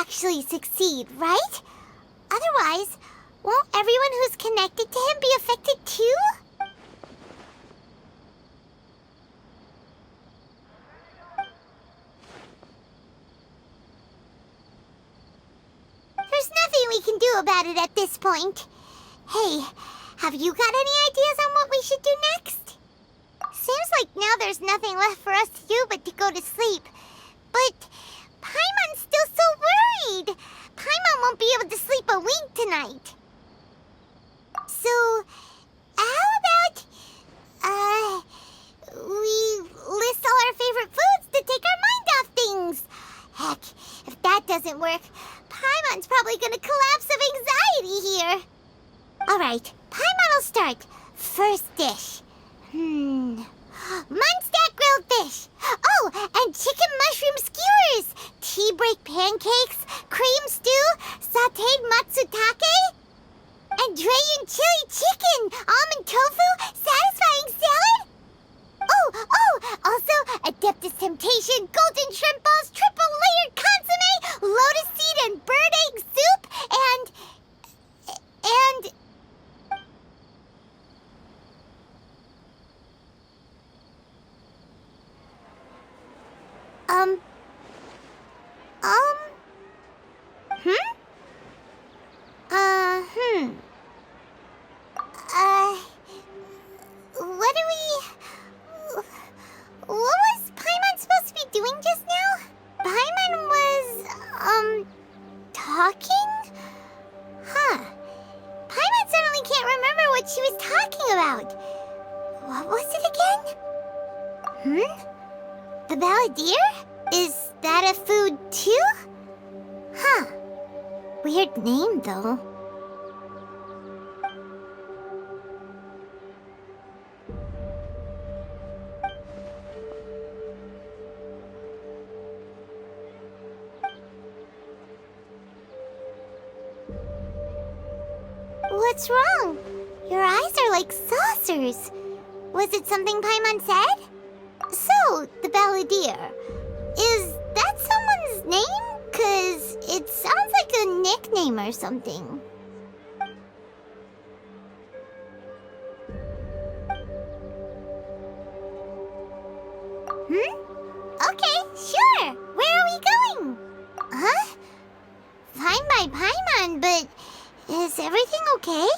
actually succeed, right? Otherwise, won't everyone who's connected to him be affected too? There's nothing we can do about it at this point. Hey, have you got any ideas on what we should do next? Seems like now there's nothing left for us to do but to go to sleep. But Paimon's still so worried. Paimon won't be able to sleep a wink tonight. So, how about, we list all our favorite foods to take our mind off things? Heck, if that doesn't work, Paimon's probably gonna collapse of anxiety here. Alright, Paimon will start. First dish. Munstack grilled fish. Oh, and chicken mushroom skewers. Tea break pancakes, cream stew, sauteed matsutake, and Dragon chili chicken, almond tofu, satisfying salad. Oh, also Adeptus Temptation, golden shrimp balls, triple layered consomme, lotus seed and bird egg soup, and what was Paimon supposed to be doing just now? Paimon was, talking? Huh. Paimon suddenly can't remember what she was talking about. What was it again? The balladeer? Is that a food too? Huh. Weird name, though. What's wrong? Your eyes are like saucers. Was it something Paimon said? So, the balladeer. Is that someone's name? 'Cause it sounds like a nickname or something. Okay, sure. Where are we going? Huh? Fine by Paimon, but is everything okay?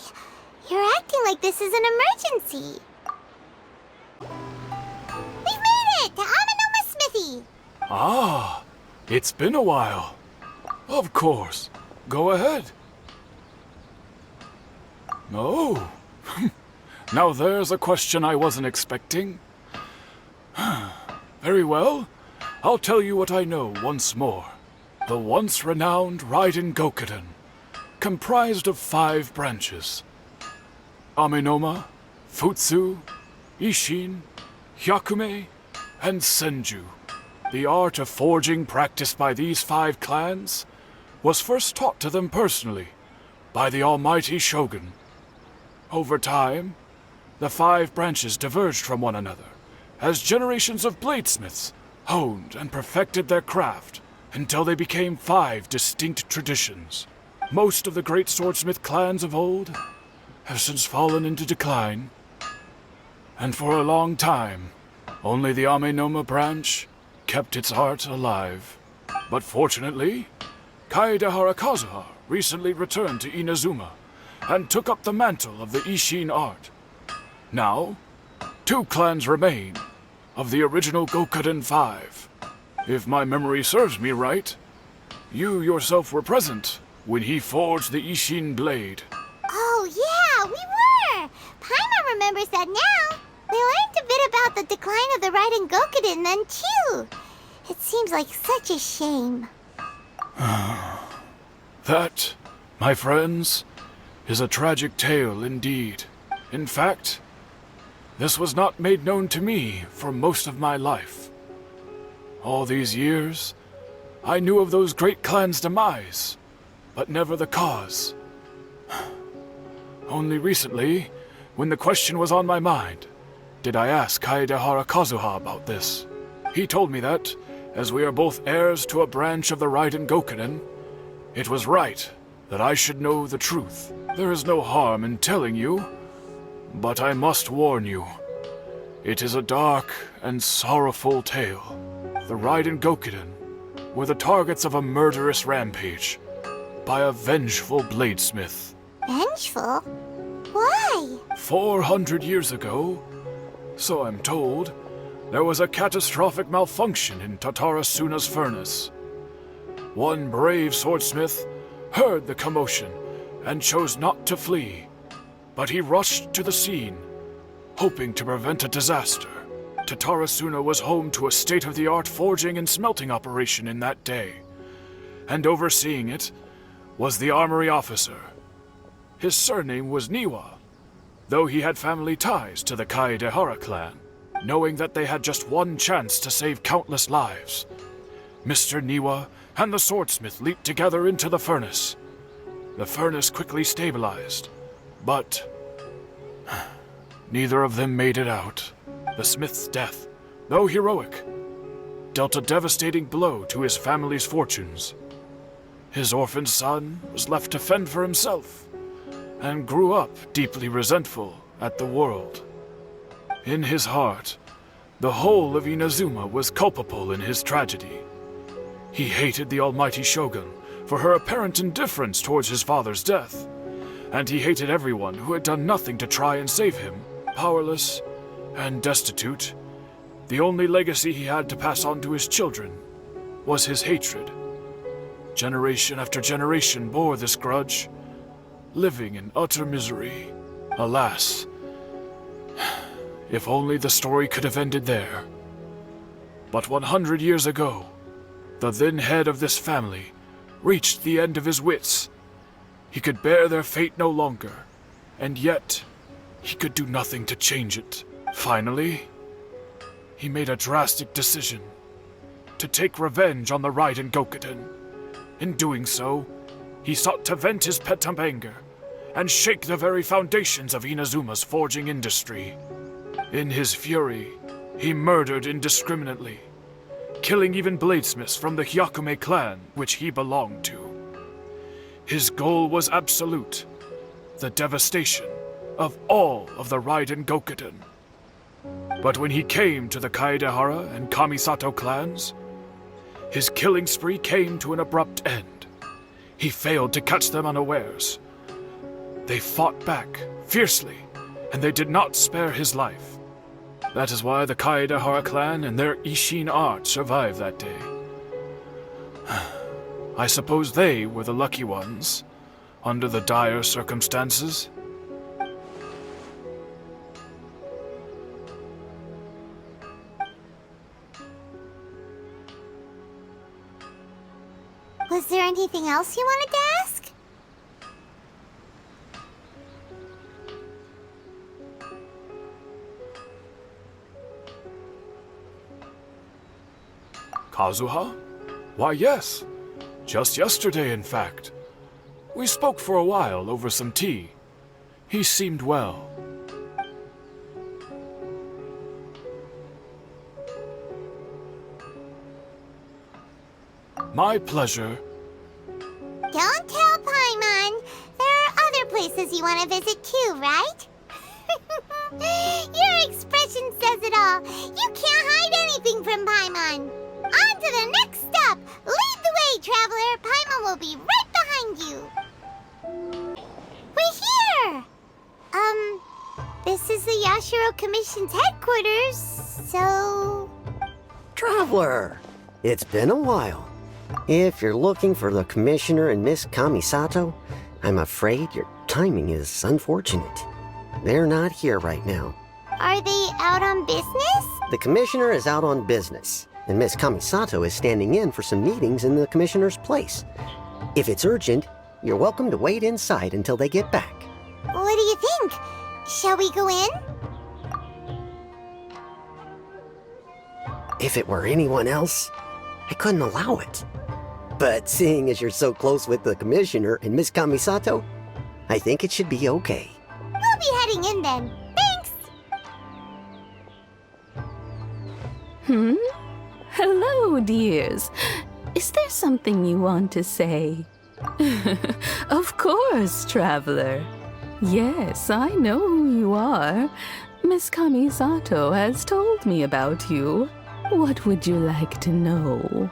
You're acting like this is an emergency. We've made it to Amanoma Smithy. Ah, it's been a while. Of course. Go ahead. Oh, now there's a question I wasn't expecting. Very well. I'll tell you what I know once more. The once renowned Raiden Gokuden, comprised of 5 branches. Amenoma, Futsu, Ishin, Hyakume, and Senju. The art of forging practiced by these 5 clans was first taught to them personally by the almighty Shogun. Over time, the 5 branches diverged from one another as generations of bladesmiths honed and perfected their craft until they became 5 distinct traditions. Most of the great swordsmith clans of old have since fallen into decline, and for a long time, only the Amenoma branch kept its art alive. But fortunately, Kaedehara Kazuha recently returned to Inazuma and took up the mantle of the Ishin art. Now, 2 clans remain of the original Gokuden 5. If my memory serves me right, you yourself were present when he forged the Ishin blade. Oh yeah, we were! Paimon remembers that now. We learned a bit about the decline of the Raiden Gokuden then too. It seems like such a shame. That, my friends, is a tragic tale indeed. In fact, this was not made known to me for most of my life. All these years, I knew of those great clans' demise, but never the cause. Only recently, when the question was on my mind, did I ask Kaedehara Kazuha about this. He told me that, as we are both heirs to a branch of the Raiden Gokuden, It was right that I should know the truth. There is no harm in telling you, but I must warn you. It is a dark and sorrowful tale. The Raiden Gokuden were the targets of a murderous rampage by a vengeful bladesmith. Vengeful? Why? 400 years ago, so I'm told, there was a catastrophic malfunction in Tatarasuna's furnace. One brave swordsmith heard the commotion and chose not to flee, but he rushed to the scene, hoping to prevent a disaster. Tatarasuna was home to a state-of-the-art forging and smelting operation in that day, and overseeing it was the armory officer. His surname was Niwa, though he had family ties to the Kaedehara clan. Knowing that they had just one chance to save countless lives, Mr. Niwa and the swordsmith leaped together into the furnace. The furnace quickly stabilized, but neither of them made it out. The smith's death, though heroic, dealt a devastating blow to his family's fortunes. His orphaned son was left to fend for himself, and grew up deeply resentful at the world. In his heart, the whole of Inazuma was culpable in his tragedy. He hated the almighty shogun for her apparent indifference towards his father's death, and he hated everyone who had done nothing to try and save him. Powerless and destitute, the only legacy he had to pass on to his children was his hatred. Generation after generation bore this grudge, living in utter misery. Alas, if only the story could have ended there. But 100 years ago, the then head of this family reached the end of his wits. He could bear their fate no longer, and yet he could do nothing to change it. Finally, he made a drastic decision to take revenge on the Raiden Gokuden. In doing so, he sought to vent his pent-up anger and shake the very foundations of Inazuma's forging industry. In his fury, he murdered indiscriminately, killing even bladesmiths from the Hyakume clan which he belonged to. His goal was absolute, the devastation of all of the Raiden Gokuden. But when he came to the Kaedehara and Kamisato clans, his killing spree came to an abrupt end. He failed to catch them unawares. They fought back fiercely, and they did not spare his life. That is why the Kaedehara clan and their Ishin art survived that day. I suppose they were the lucky ones, under the dire circumstances. Was there anything else you wanted to ask? Kazuha? Why, yes. Just yesterday, in fact. We spoke for a while over some tea. He seemed well. My pleasure. Don't tell Paimon. There are other places you want to visit too, right? Your expression says it all. You can't hide anything from Paimon. On to the next stop. Lead the way, traveler. Paimon will be right behind you. We're here. This is the Yashiro Commission's headquarters, so... Traveler, it's been a while. If you're looking for the Commissioner and Miss Kamisato, I'm afraid your timing is unfortunate. They're not here right now. Are they out on business? The Commissioner is out on business, and Miss Kamisato is standing in for some meetings in the Commissioner's place. If it's urgent, you're welcome to wait inside until they get back. What do you think? Shall we go in? If it were anyone else, I couldn't allow it. But seeing as you're so close with the Commissioner and Miss Kamisato, I think it should be okay. We'll be heading in then. Thanks! Hello, dears. Is there something you want to say? Of course, traveler. Yes, I know who you are. Miss Kamisato has told me about you. What would you like to know?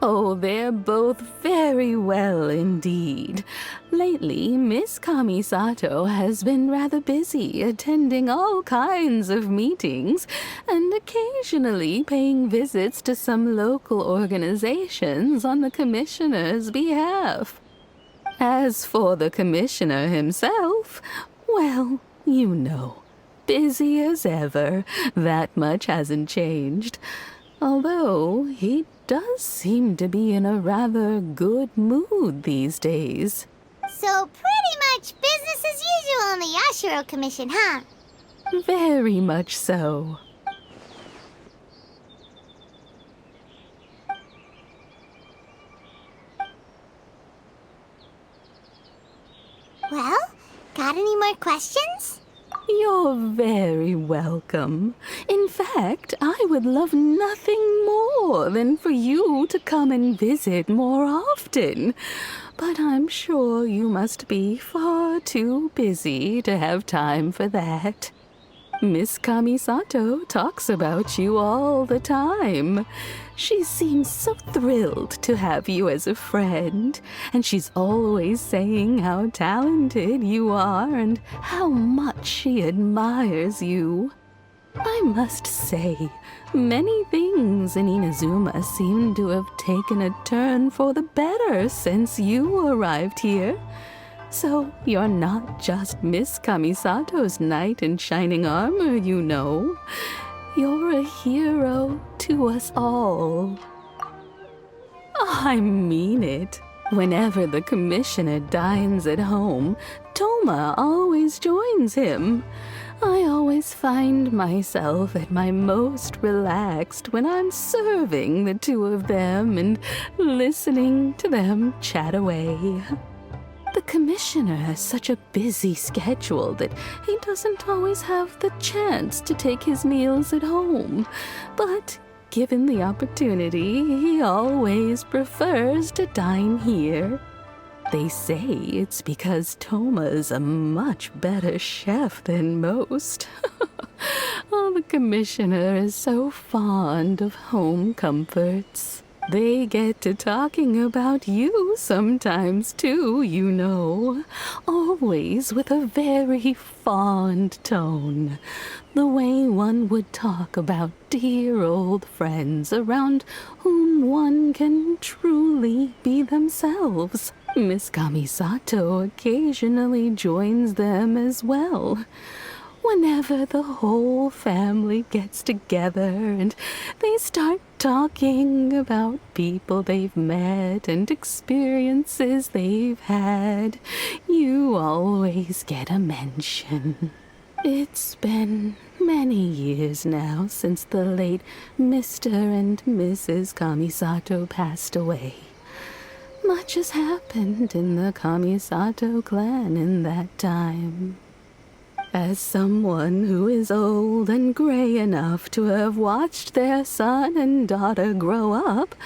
Oh, they're both very well indeed. Lately, Miss Kamisato has been rather busy attending all kinds of meetings and occasionally paying visits to some local organizations on the commissioner's behalf. As for the commissioner himself, well, you know, busy as ever. That much hasn't changed. Although he does seem to be in a rather good mood these days. So pretty much business as usual on the Yashiro Commission, huh? Very much so. Well, got any more questions? You're very welcome. In fact, I would love nothing more than for you to come and visit more often. But I'm sure you must be far too busy to have time for that. Miss Kamisato talks about you all the time. She seems so thrilled to have you as a friend, and she's always saying how talented you are and how much she admires you. I must say, many things in Inazuma seem to have taken a turn for the better since you arrived here. So you're not just Miss Kamisato's knight in shining armor, you know. You're a hero to us all. I mean it. Whenever the commissioner dines at home, Toma always joins him. I always find myself at my most relaxed when I'm serving the two of them and listening to them chat away. The commissioner has such a busy schedule that he doesn't always have the chance to take his meals at home. But given the opportunity, he always prefers to dine here. They say it's because Toma's a much better chef than most. Oh, the commissioner is so fond of home comforts. They get to talking about you sometimes, too, you know. Always with a very fond tone. The way one would talk about dear old friends around whom one can truly be themselves. Miss Kamisato occasionally joins them as well. Whenever the whole family gets together and they start talking about people they've met and experiences they've had, you always get a mention. It's been many years now since the late Mr. and Mrs. Kamisato passed away. Much has happened in the Kamisato clan in that time. As someone who is old and gray enough to have watched their son and daughter grow up,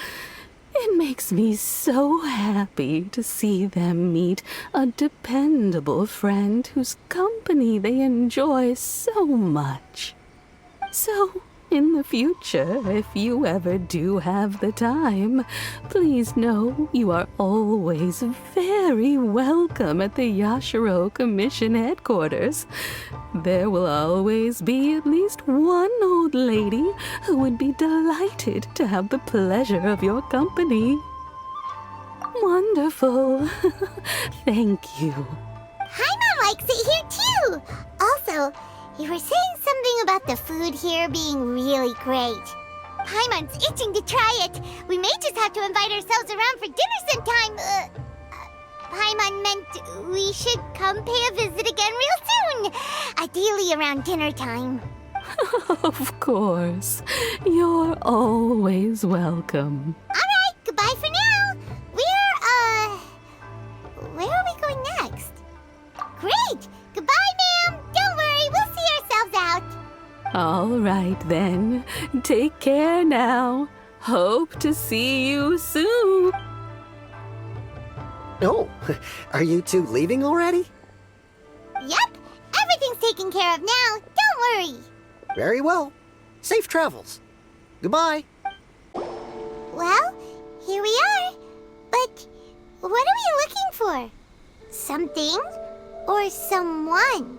it makes me so happy to see them meet a dependable friend whose company they enjoy so much. So, in the future, if you ever do have the time, please know you are always very welcome at the Yashiro Commission headquarters. There will always be at least one old lady who would be delighted to have the pleasure of your company. Wonderful. Thank you. Paimon likes it here too. Also, you were saying something about the food here being really great. Paimon's itching to try it. We may just have to invite ourselves around for dinner sometime. Paimon meant we should come pay a visit again real soon. Ideally around dinner time. Of course. You're always welcome. Alright, goodbye for now. Where are we going next? Great! Goodbye, ma'am! Don't worry, we'll see ourselves out. All right, then. Take care now. Hope to see you soon. Oh, are you two leaving already? Yep, everything's taken care of now. Don't worry. Very well. Safe travels. Goodbye. Well, here we are. But what are we looking for? Something or someone?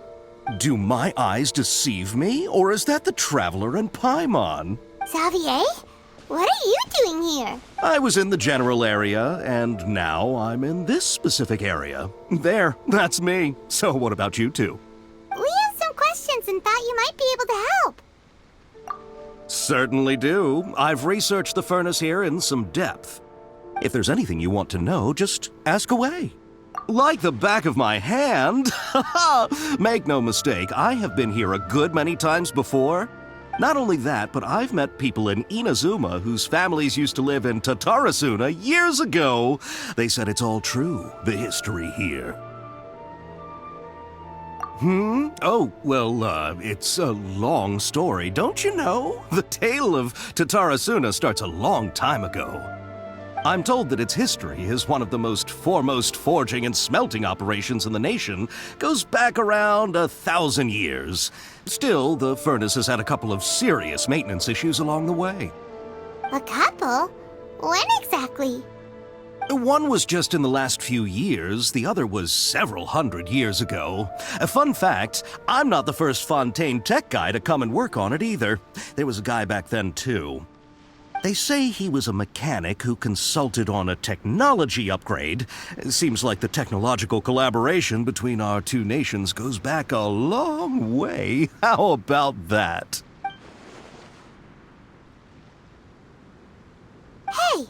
Do my eyes deceive me, or is that the Traveler and Paimon? Xavier, what are you doing here? I was in the general area, and now I'm in this specific area. There, that's me. So what about you two? We have some questions and thought you might be able to help. Certainly do. I've researched the furnace here in some depth. If there's anything you want to know, just ask away. Like the back of my hand. Make no mistake, I have been here a good many times before. Not only that, but I've met people in Inazuma whose families used to live in Tatarasuna years ago. They said it's all true, the history here. Oh, well, it's a long story, don't you know? The tale of Tatarasuna starts a long time ago. I'm told that its history as one of the most foremost forging and smelting operations in the nation goes back around 1,000 years. Still, the furnace has had a couple of serious maintenance issues along the way. A couple? When exactly? One was just in the last few years, the other was several hundred years ago. A fun fact, I'm not the first Fontaine tech guy to come and work on it either. There was a guy back then too. They say he was a mechanic who consulted on a technology upgrade. It seems like the technological collaboration between our two nations goes back a long way. How about that? Hey,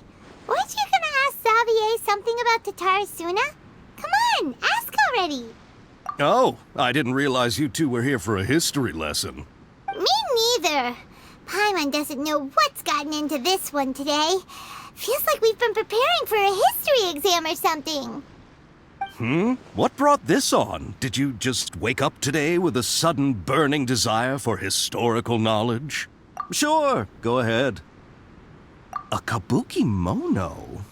weren't you gonna ask Xavier something about Tatarasuna? Come on, ask already. Oh, I didn't realize you two were here for a history lesson. Me neither. Paimon doesn't know what's gotten into this one today. Feels like we've been preparing for a history exam or something. What brought this on? Did you just wake up today with a sudden burning desire for historical knowledge? Sure, go ahead. A kabuki mono?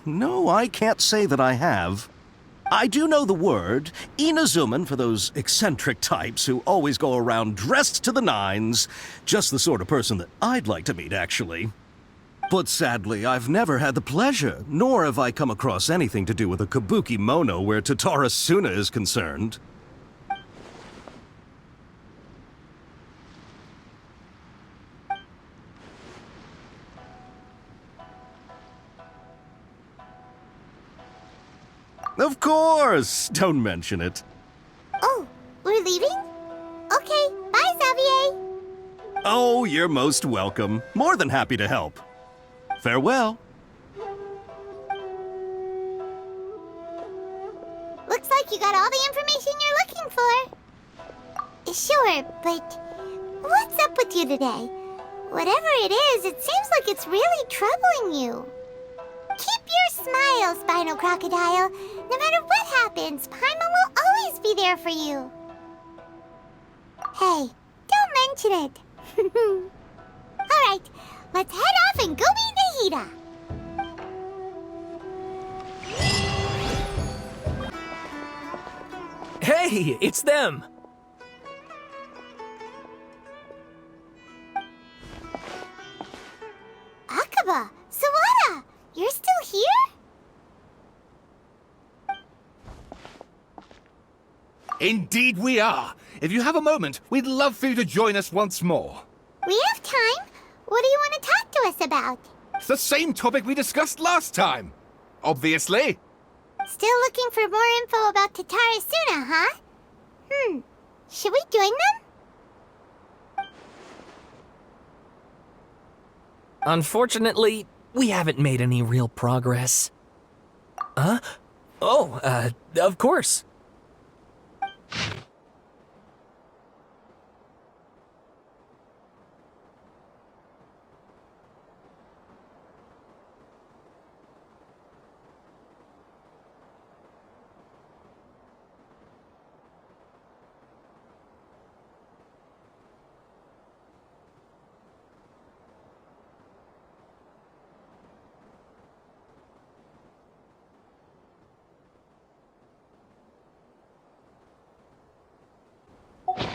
No, I can't say that I have. I do know the word, Inazuman for those eccentric types who always go around dressed to the nines. Just the sort of person that I'd like to meet, actually. But sadly, I've never had the pleasure, nor have I come across anything to do with a kabuki mono where Tatarasuna is concerned. Of course! Don't mention it. Oh, we're leaving? Okay, bye, Xavier. Oh, you're most welcome. More than happy to help. Farewell. Looks like you got all the information you're looking for. Sure, but what's up with you today? Whatever it is, it seems like it's really troubling you. Keep your smile, Spinal Crocodile. No matter what happens, Paimon will always be there for you. Hey, don't mention it. Alright, let's head off and go meet Nahida. Hey, it's them! Akaba, Sawada, you're still here? Indeed we are. If you have a moment, we'd love for you to join us once more. We have time. What do you want to talk to us about? It's the same topic we discussed last time. Obviously. Still looking for more info about Tatarasuna, huh? Should we join them? Unfortunately, we haven't made any real progress. Huh? Oh, of course.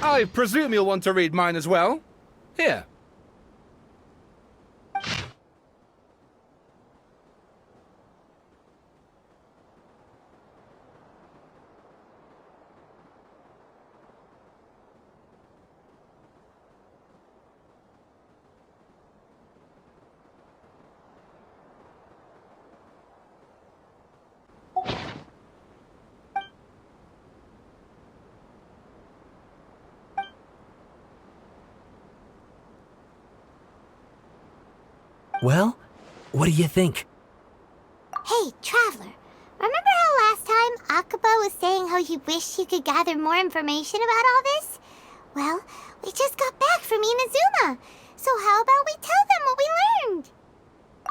I presume you'll want to read mine as well. Here. Well, what do you think? Hey, Traveler. Remember how last time Akaba was saying how he wished he could gather more information about all this? Well, we just got back from Inazuma. So how about we tell them what we learned?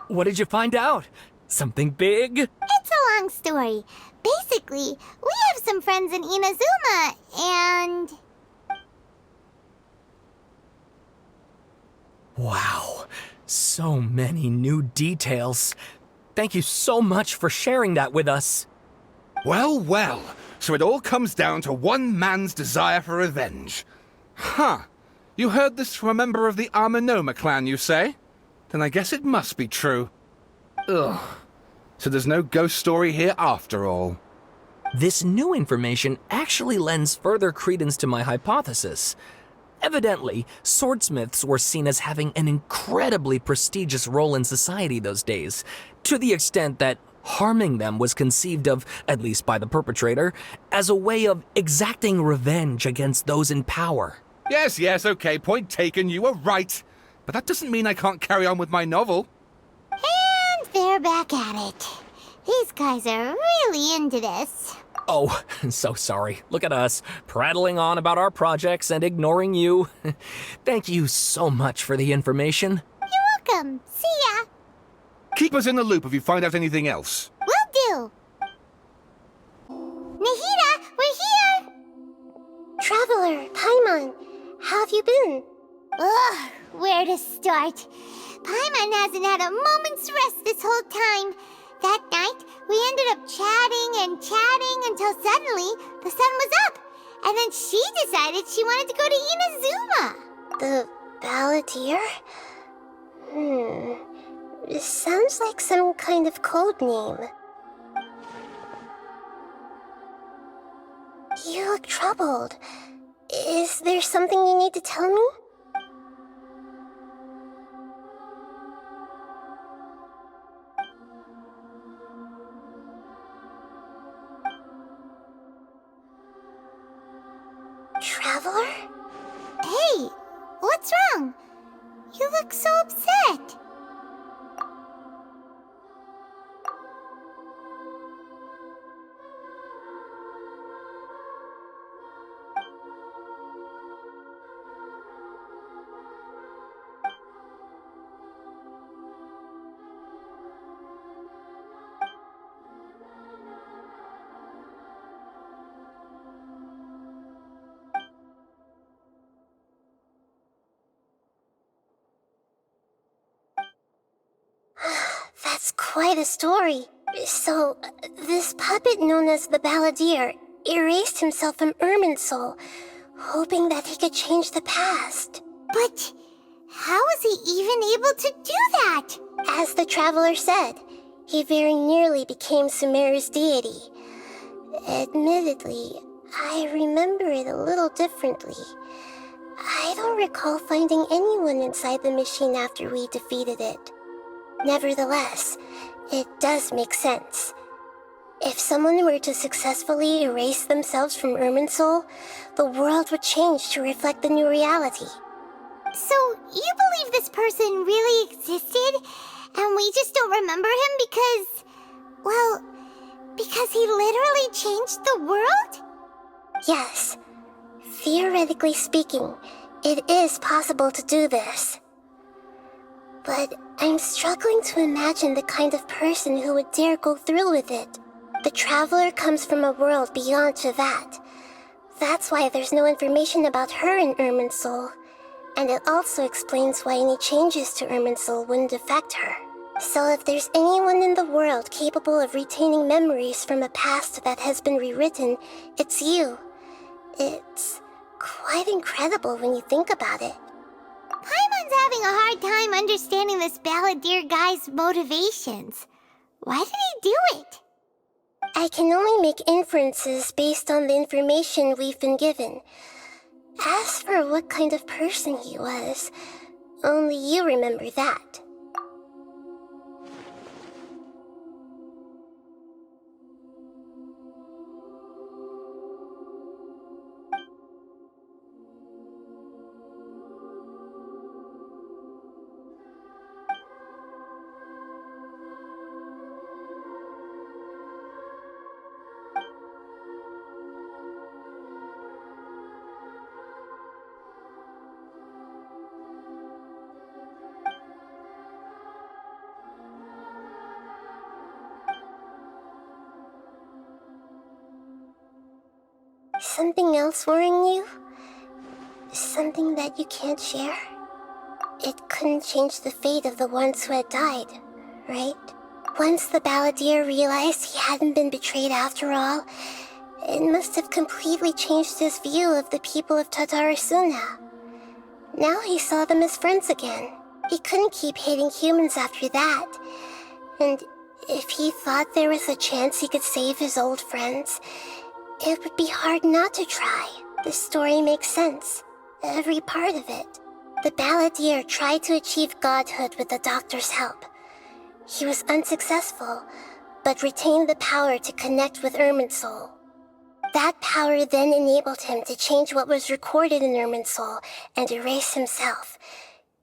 What did you find out? Something big? It's a long story. Basically, we have some friends in Inazuma, and... Wow, so many new details. Thank you so much for sharing that with us. Well, well. So it all comes down to one man's desire for revenge. Huh. You heard this from a member of the Amanoma clan, you say? Then I guess it must be true. Ugh. So there's no ghost story here after all. This new information actually lends further credence to my hypothesis. Evidently, swordsmiths were seen as having an incredibly prestigious role in society those days, to the extent that harming them was conceived of, at least by the perpetrator, as a way of exacting revenge against those in power. Yes, okay, point taken, you were right. But that doesn't mean I can't carry on with my novel. And they're back at it. These guys are really into this. Oh, so sorry. Look at us, prattling on about our projects and ignoring you. Thank you so much for the information. You're welcome. See ya. Keep us in the loop if you find out anything else. Will do. Nahida, we're here. Traveler, Paimon, how have you been? Ugh, where to start? Paimon hasn't had a moment's rest this whole time. That night, we ended up chatting until suddenly the sun was up. And then she decided she wanted to go to Inazuma. The Balladeer? It sounds like some kind of code name. You look troubled. Is there something you need to tell me? Traveler? Hey, what's wrong? You look so upset. That's quite a story. So, this puppet known as the Balladeer erased himself from Irminsul, hoping that he could change the past. But how was he even able to do that? As the Traveler said, he very nearly became Sumeru's deity. Admittedly, I remember it a little differently. I don't recall finding anyone inside the machine after we defeated it. Nevertheless, it does make sense. If someone were to successfully erase themselves from Irminsul, the world would change to reflect the new reality. So, you believe this person really existed, and we just don't remember him because he literally changed the world? Yes. Theoretically speaking, it is possible to do this. But I'm struggling to imagine the kind of person who would dare go through with it. The Traveler comes from a world beyond to that. That's why there's no information about her in Irminsul. And it also explains why any changes to Irminsul wouldn't affect her. So if there's anyone in the world capable of retaining memories from a past that has been rewritten, it's you. It's quite incredible when you think about it. Paimon's having a hard time understanding this balladeer guy's motivations. Why did he do it? I can only make inferences based on the information we've been given. As for what kind of person he was, only you remember that. Something else worrying you? Something that you can't share? It couldn't change the fate of the ones who had died, right? Once the balladeer realized he hadn't been betrayed after all, it must have completely changed his view of the people of Tatarasuna. Now he saw them as friends again. He couldn't keep hating humans after that. And if he thought there was a chance he could save his old friends, it would be hard not to try. The story makes sense. Every part of it. The balladeer tried to achieve godhood with the doctor's help. He was unsuccessful, but retained the power to connect with Irminsul. That power then enabled him to change what was recorded in Irminsul and erase himself,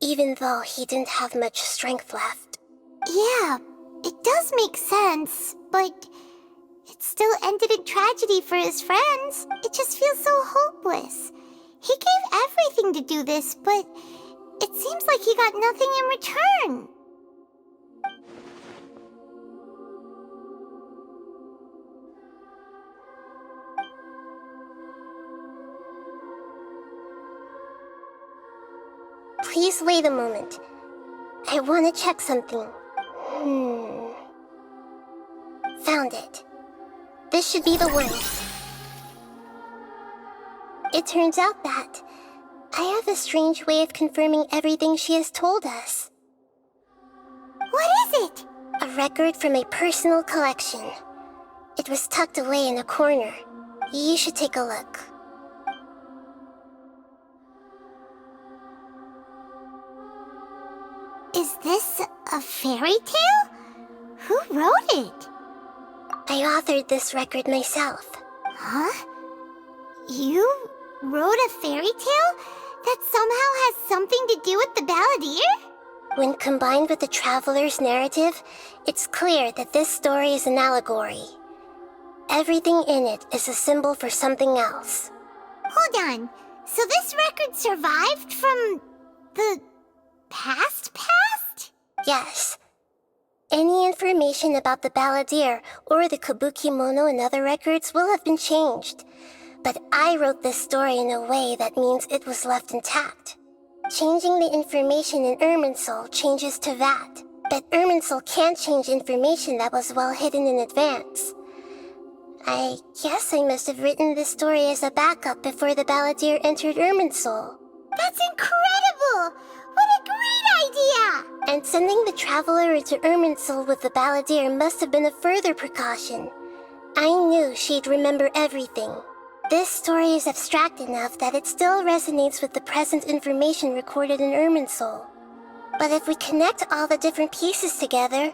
even though he didn't have much strength left. Yeah, it does make sense, but it still ended in tragedy for his friends. It just feels so hopeless. He gave everything to do this, but it seems like he got nothing in return. Please wait a moment. I want to check something. Found it. This should be the one. It turns out that I have a strange way of confirming everything she has told us. What is it? A record from a personal collection. It was tucked away in a corner. You should take a look. Is this a fairy tale? Who wrote it? I authored this record myself. Huh? You wrote a fairy tale that somehow has something to do with the balladeer? When combined with the traveler's narrative, it's clear that this story is an allegory. Everything in it is a symbol for something else. Hold on. So this record survived from the past? Yes. Any information about the balladeer or the kabukimono in other records will have been changed. But I wrote this story in a way that means it was left intact. Changing the information in Irminsul changes to that. But Irminsul can't change information that was well hidden in advance. I guess I must have written this story as a backup before the balladeer entered Irminsul. That's incredible! What a great idea! And sending the traveler into Irminsul with the balladeer must have been a further precaution. I knew she'd remember everything. This story is abstract enough that it still resonates with the present information recorded in Irminsul. But if we connect all the different pieces together,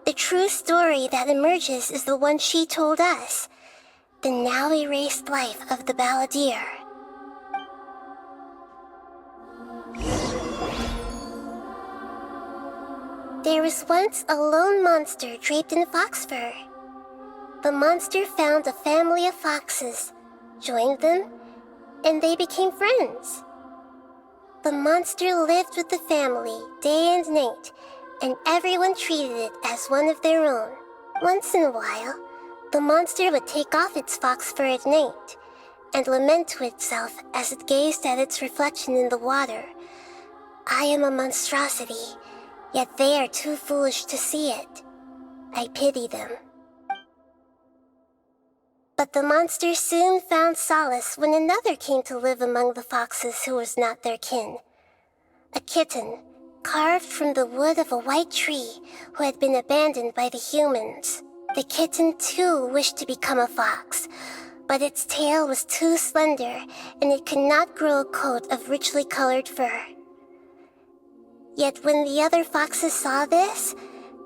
the true story that emerges is the one she told us. The now erased life of the balladeer. There was once a lone monster draped in fox fur. The monster found a family of foxes, joined them, and they became friends. The monster lived with the family day and night, and everyone treated it as one of their own. Once in a while, the monster would take off its fox fur at night and lament to itself as it gazed at its reflection in the water. I am a monstrosity, yet they are too foolish to see it. I pity them. But But the monster soon found solace when another came to live among the foxes who was not their kin. A kitten, carved from the wood of a white tree who had been abandoned by the humans. The kitten too wished to become a fox, but its tail was too slender and it could not grow a coat of richly colored fur. Yet when the other foxes saw this,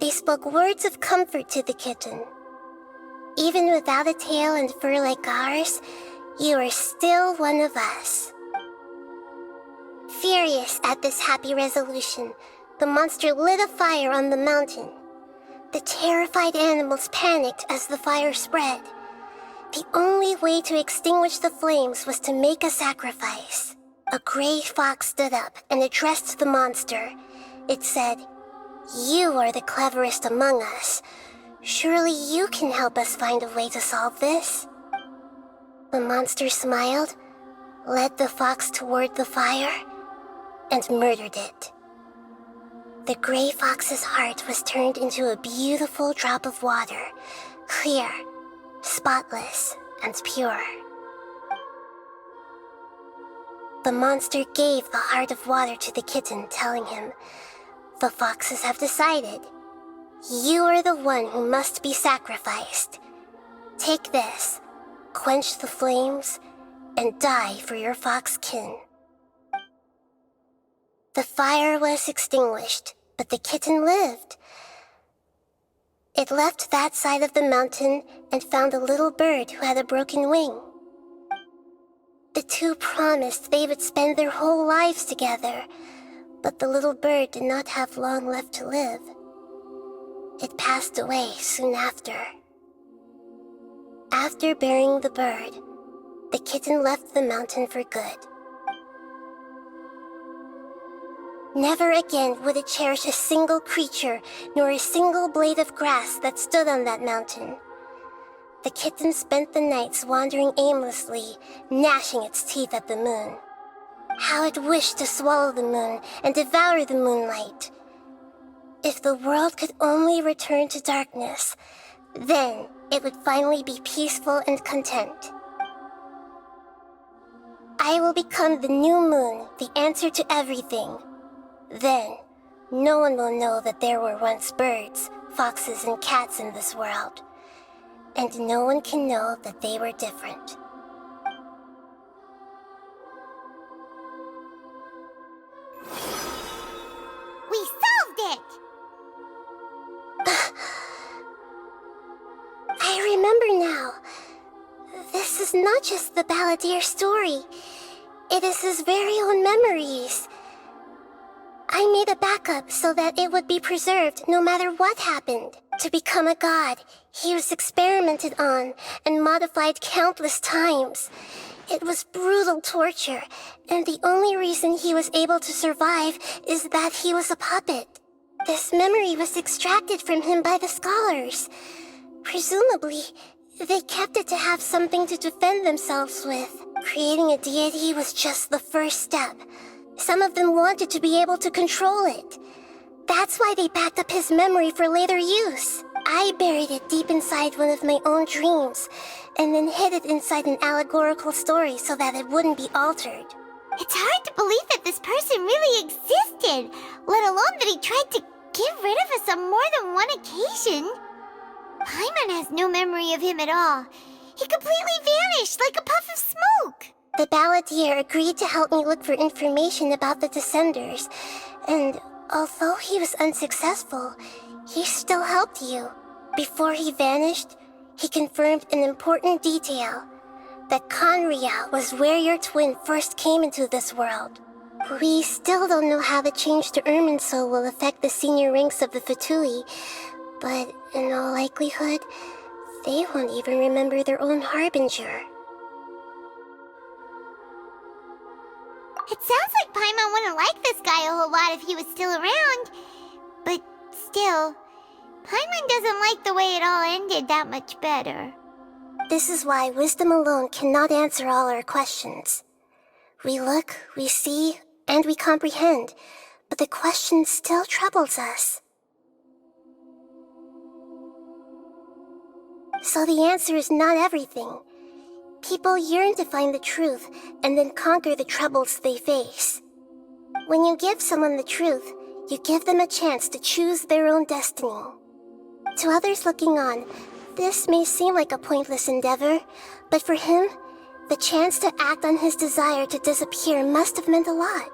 they spoke words of comfort to the kitten. Even without a tail and fur like ours, you are still one of us. Furious at this happy resolution, the monster lit a fire on the mountain. The terrified animals panicked as the fire spread. The only way to extinguish the flames was to make a sacrifice. A gray fox stood up and addressed the monster. It said, "You are the cleverest among us. Surely you can help us find a way to solve this." The monster smiled, led the fox toward the fire, and murdered it. The gray fox's heart was turned into a beautiful drop of water, clear, spotless, and pure. The monster gave the heart of water to the kitten, telling him, "The foxes have decided. You are the one who must be sacrificed. Take this, quench the flames, and die for your fox kin." The fire was extinguished, but the kitten lived. It left that side of the mountain and found a little bird who had a broken wing. The two promised they would spend their whole lives together, but the little bird did not have long left to live. It passed away soon after. After burying the bird, the kitten left the mountain for good. Never again would it cherish a single creature nor a single blade of grass that stood on that mountain. The kitten spent the nights wandering aimlessly, gnashing its teeth at the moon. How it wished to swallow the moon and devour the moonlight. If the world could only return to darkness, then it would finally be peaceful and content. I will become the new moon, the answer to everything. Then, no one will know that there were once birds, foxes, and cats in this world. And no one can know that they were different. We solved it! I remember now. This is not just the Balladeer story. It is his very own memories. I made a backup so that it would be preserved no matter what happened. To become a god, he was experimented on and modified countless times. It was brutal torture, and the only reason he was able to survive is that he was a puppet. This memory was extracted from him by the scholars. Presumably, they kept it to have something to defend themselves with. Creating a deity was just the first step. Some of them wanted to be able to control it. That's why they backed up his memory for later use. I buried it deep inside one of my own dreams, and then hid it inside an allegorical story so that it wouldn't be altered. It's hard to believe that this person really existed, let alone that he tried to get rid of us on more than one occasion. Paimon has no memory of him at all. He completely vanished like a puff of smoke. The Balladeer agreed to help me look for information about the Descenders, and although he was unsuccessful, he still helped you. Before he vanished, he confirmed an important detail, that Conria was where your twin first came into this world. We still don't know how the change to Irminsul will affect the senior ranks of the Fatui, but in all likelihood, they won't even remember their own Harbinger. It sounds like Paimon wouldn't like this guy a whole lot if he was still around. But still, Paimon doesn't like the way it all ended that much better. This is why wisdom alone cannot answer all our questions. We look, we see, and we comprehend, but the question still troubles us. So the answer is not everything. People yearn to find the truth and then conquer the troubles they face. When you give someone the truth, you give them a chance to choose their own destiny. To others looking on, this may seem like a pointless endeavor, but for him, the chance to act on his desire to disappear must have meant a lot.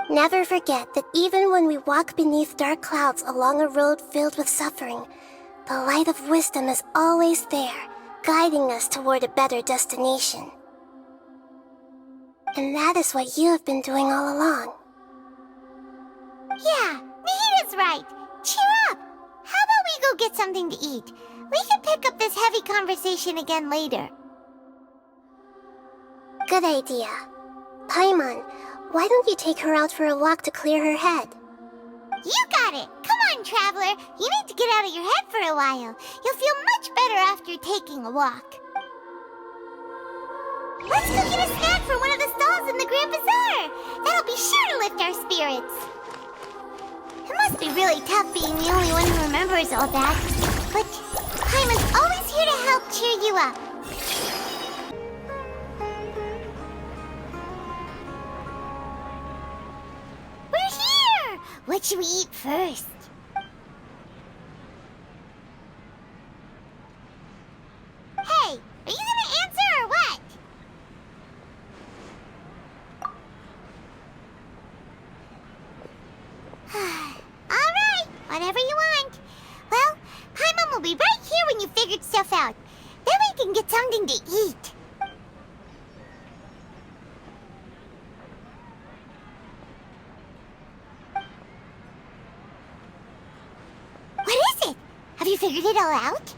Never forget that even when we walk beneath dark clouds along a road filled with suffering, the light of wisdom is always there, guiding us toward a better destination. And that is what you have been doing all along. Yeah, Nahita's right. Cheer up. How about we go get something to eat? We can pick up this heavy conversation again later. Good idea. Paimon, why don't you take her out for a walk to clear her head? You got it. Come on, Traveler. You need to get out of your head for a while. You'll feel much better after taking a walk. Let's go get a snack from one of the stalls in the Grand Bazaar. That'll be sure to lift our spirits. It must be really tough being the only one who remembers all that. But Paimon's always here to help cheer you up. We're here! What should we eat first? Hey, are you gonna answer or what? Alright, whatever you want. Well, Paimon will be right here when you figured stuff out. Then we can get something to eat. What is it? Have you figured it all out?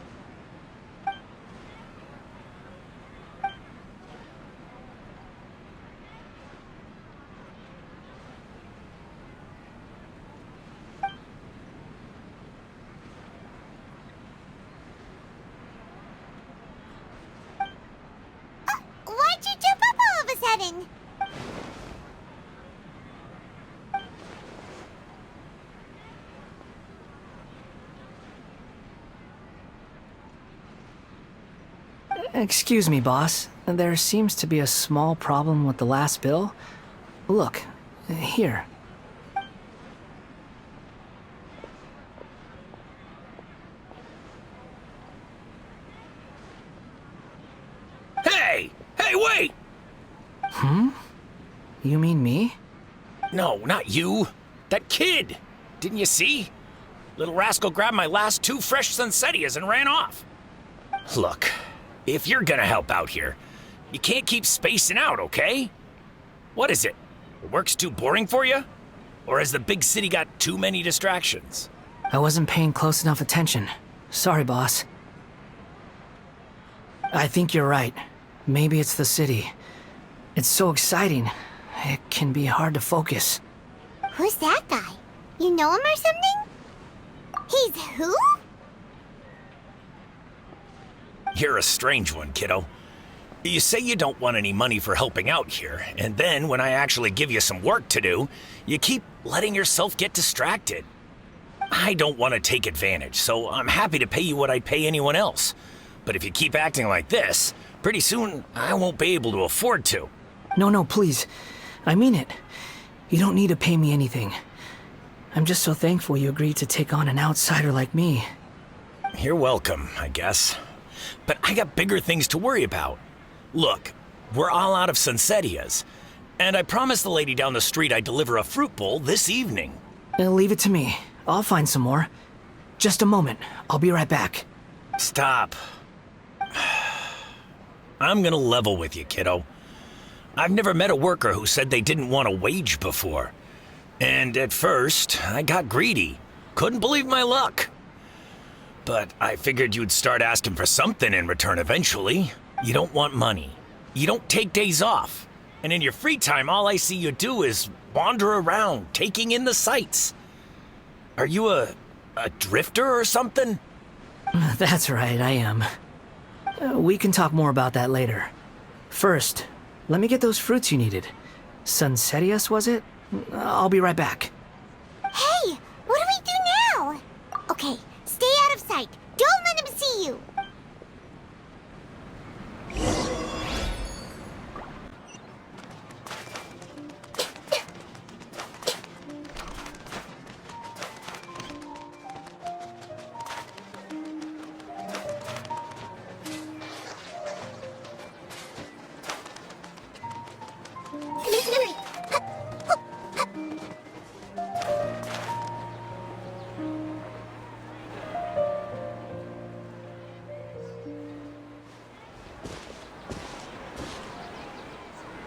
Why'd you jump up all of a sudden? Excuse me, boss. There seems to be a small problem with the last bill. Look, here. Hey! Hey, wait! You mean me? No, not you. That kid! Didn't you see? Little rascal grabbed my last 2 fresh Sunsetias and ran off. Look, if you're gonna help out here, you can't keep spacing out, okay? What is it? Work's too boring for you? Or has the big city got too many distractions? I wasn't paying close enough attention. Sorry, boss. I think you're right. Maybe it's the city. It's so exciting. It can be hard to focus. Who's that guy? You know him or something? He's who? You're a strange one, kiddo. You say you don't want any money for helping out here, and then when I actually give you some work to do, you keep letting yourself get distracted. I don't want to take advantage, so I'm happy to pay you what I'd pay anyone else. But if you keep acting like this, pretty soon I won't be able to afford to. No, please. I mean it. You don't need to pay me anything. I'm just so thankful you agreed to take on an outsider like me. You're welcome, I guess. But I got bigger things to worry about. Look, we're all out of Sunsetias, and I promised the lady down the street I'd deliver a fruit bowl this evening. Leave it to me. I'll find some more. Just a moment. I'll be right back. Stop. I'm gonna level with you, kiddo. I've never met a worker who said they didn't want a wage before. And at first, I got greedy. Couldn't believe my luck. But I figured you'd start asking for something in return eventually. You don't want money. You don't take days off. And in your free time, all I see you do is wander around, taking in the sights. Are you a drifter or something? That's right, I am. We can talk more about that later. First, let me get those fruits you needed. Sunsetias, was it? I'll be right back. Hey, what do we do now? Okay, stay out of sight. Don't let him see you.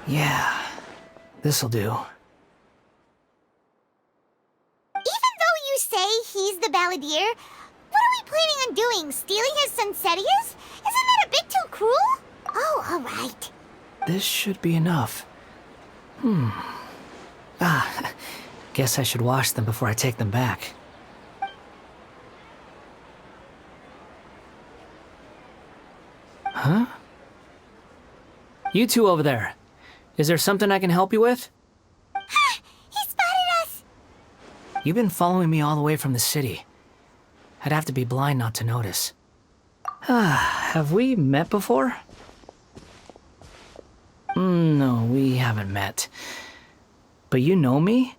Yeah, this'll do. Even though you say he's the balladeer, what are we planning on doing? Stealing his Sunsetias? Isn't that a bit too cruel? Oh, alright. This should be enough. Guess I should wash them before I take them back. Huh? You two over there. Is there something I can help you with? He spotted us! You've been following me all the way from the city. I'd have to be blind not to notice. Have we met before? No, we haven't met. But you know me?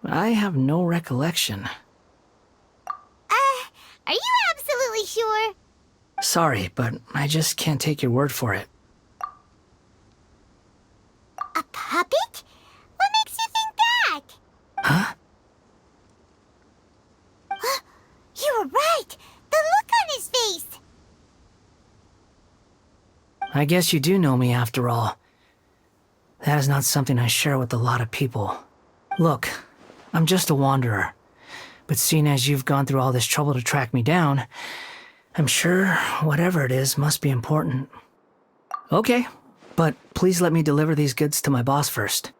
I have no recollection. Are you absolutely sure? Sorry, but I just can't take your word for it. A puppet? What makes you think that? Huh? You were right! The look on his face! I guess you do know me after all. That is not something I share with a lot of people. Look, I'm just a wanderer. But seeing as you've gone through all this trouble to track me down, I'm sure whatever it is must be important. Okay, but please let me deliver these goods to my boss first.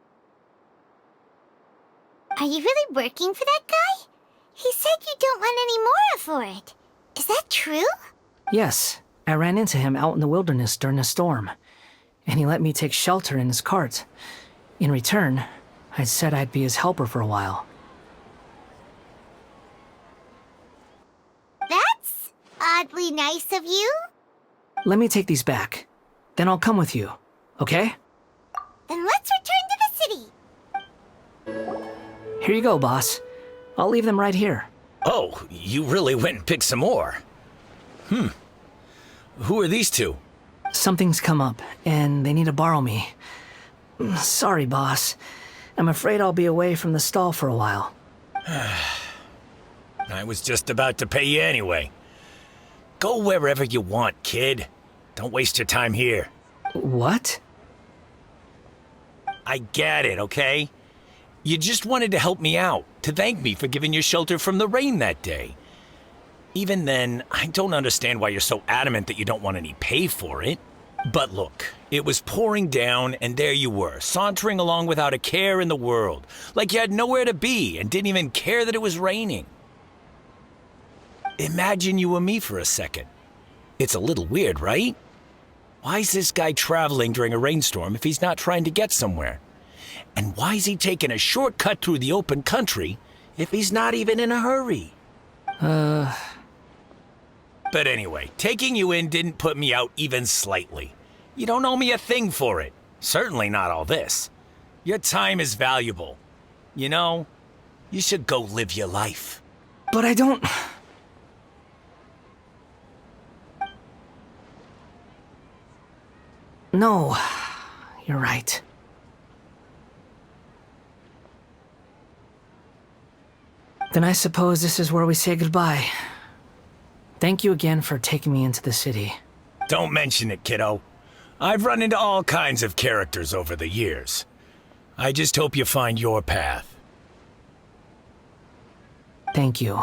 Are you really working for that guy? He said you don't want any more for it. Is that true? Yes, I ran into him out in the wilderness during a storm, and he let me take shelter in his cart. In return, I said I'd be his helper for a while. That's oddly nice of you. Let me take these back. Then I'll come with you, okay? Then let's return to the city. Here you go, boss. I'll leave them right here. Oh, you really went and picked some more. Who are these two? Something's come up, and they need to borrow me. Sorry, boss. I'm afraid I'll be away from the stall for a while. I was just about to pay you anyway. Go wherever you want, kid. Don't waste your time here. What? I get it, okay? You just wanted to help me out, to thank me for giving you shelter from the rain that day. Even then, I don't understand why you're so adamant that you don't want any pay for it. But look, it was pouring down, and there you were, sauntering along without a care in the world, like you had nowhere to be and didn't even care that it was raining. Imagine you were me for a second. It's a little weird, right? Why is this guy traveling during a rainstorm if he's not trying to get somewhere? And why is he taking a shortcut through the open country if he's not even in a hurry? But anyway, taking you in didn't put me out even slightly. You don't owe me a thing for it. Certainly not all this. Your time is valuable. You know, you should go live your life. But I don't... No, you're right. Then I suppose this is where we say goodbye. Thank you again for taking me into the city. Don't mention it, kiddo. I've run into all kinds of characters over the years. I just hope you find your path. Thank you.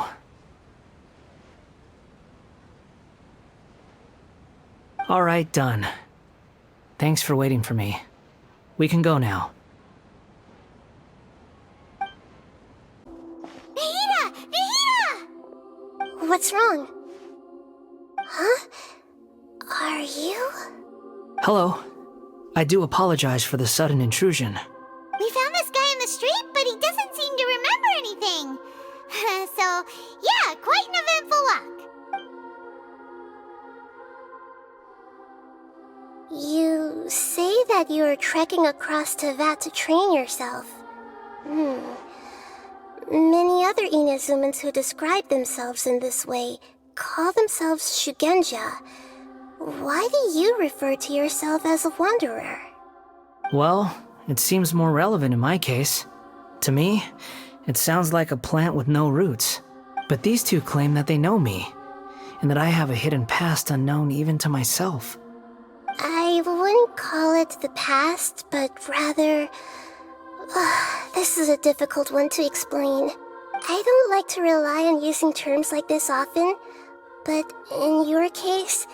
All right, done. Thanks for waiting for me. We can go now. Vahida! Vahida! What's wrong? Huh? Are you? Hello. I do apologize for the sudden intrusion. We found this guy in the street, but he doesn't seem to remember anything. So, yeah, quite an eventful walk. You say that you are trekking across Tevat to train yourself. Many other Inazumans who describe themselves in this way call themselves Shugenja. Why do you refer to yourself as a wanderer? Well, it seems more relevant in my case. To me, it sounds like a plant with no roots. But these two claim that they know me, and that I have a hidden past unknown even to myself. I wouldn't call it the past, but rather... this is a difficult one to explain. I don't like to rely on using terms like this often, but in your case,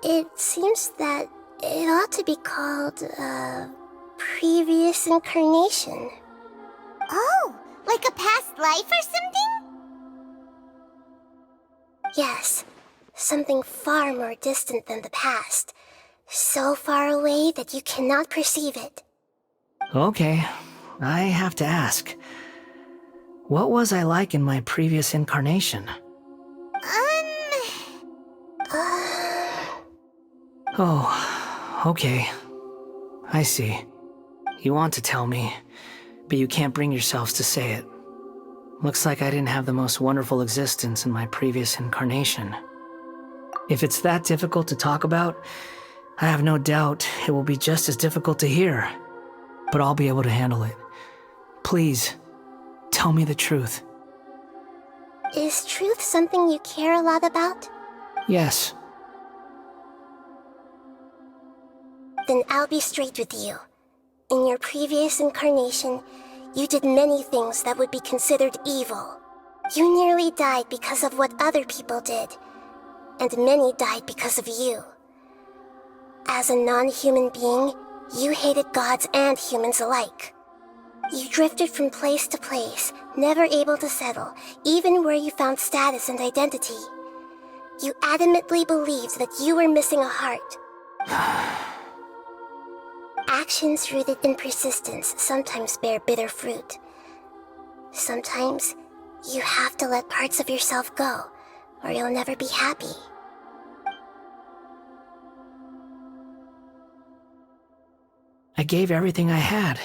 it seems that it ought to be called previous incarnation. Oh, like a past life or something? Yes, something far more distant than the past. So far away that you cannot perceive it. Okay, I have to ask. What was I like in my previous incarnation? Oh, okay. I see. You want to tell me, but you can't bring yourselves to say it. Looks like I didn't have the most wonderful existence in my previous incarnation. If it's that difficult to talk about, I have no doubt it will be just as difficult to hear. But I'll be able to handle it. Please, tell me the truth. Is truth something you care a lot about? Yes. Then I'll be straight with you. In your previous incarnation, you did many things that would be considered evil. You nearly died because of what other people did, and many died because of you. As a non-human being, you hated gods and humans alike. You drifted from place to place, never able to settle, even where you found status and identity. You adamantly believed that you were missing a heart. Actions rooted in persistence sometimes bear bitter fruit. Sometimes, you have to let parts of yourself go, or you'll never be happy. I gave everything I had,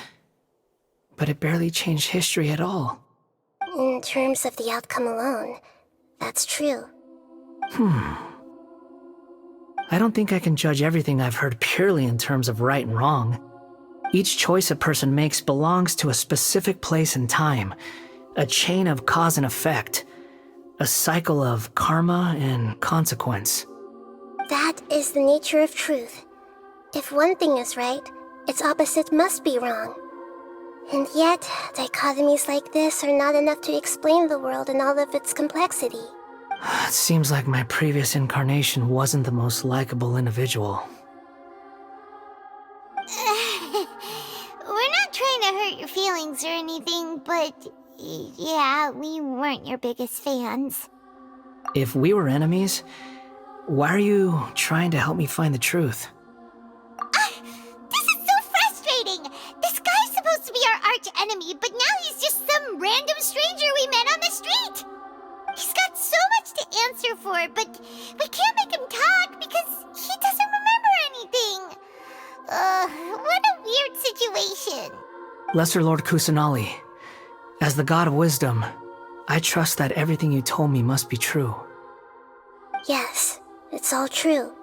but it barely changed history at all. In terms of the outcome alone, that's true. I don't think I can judge everything I've heard purely in terms of right and wrong. Each choice a person makes belongs to a specific place and time, a chain of cause and effect, a cycle of karma and consequence. That is the nature of truth. If one thing is right, its opposite must be wrong. And yet, dichotomies like this are not enough to explain the world in all of its complexity. It seems like my previous incarnation wasn't the most likable individual. We're not trying to hurt your feelings or anything, but yeah, we weren't your biggest fans. If we were enemies, why are you trying to help me find the truth? This is so frustrating! This guy's supposed to be our arch enemy, but now he's just some random stranger we met on the street! He's got so much to answer for, but we can't make him talk because he doesn't remember anything. What a weird situation. Lesser Lord Kusanali, as the god of wisdom, I trust that everything you told me must be true. Yes, it's all true.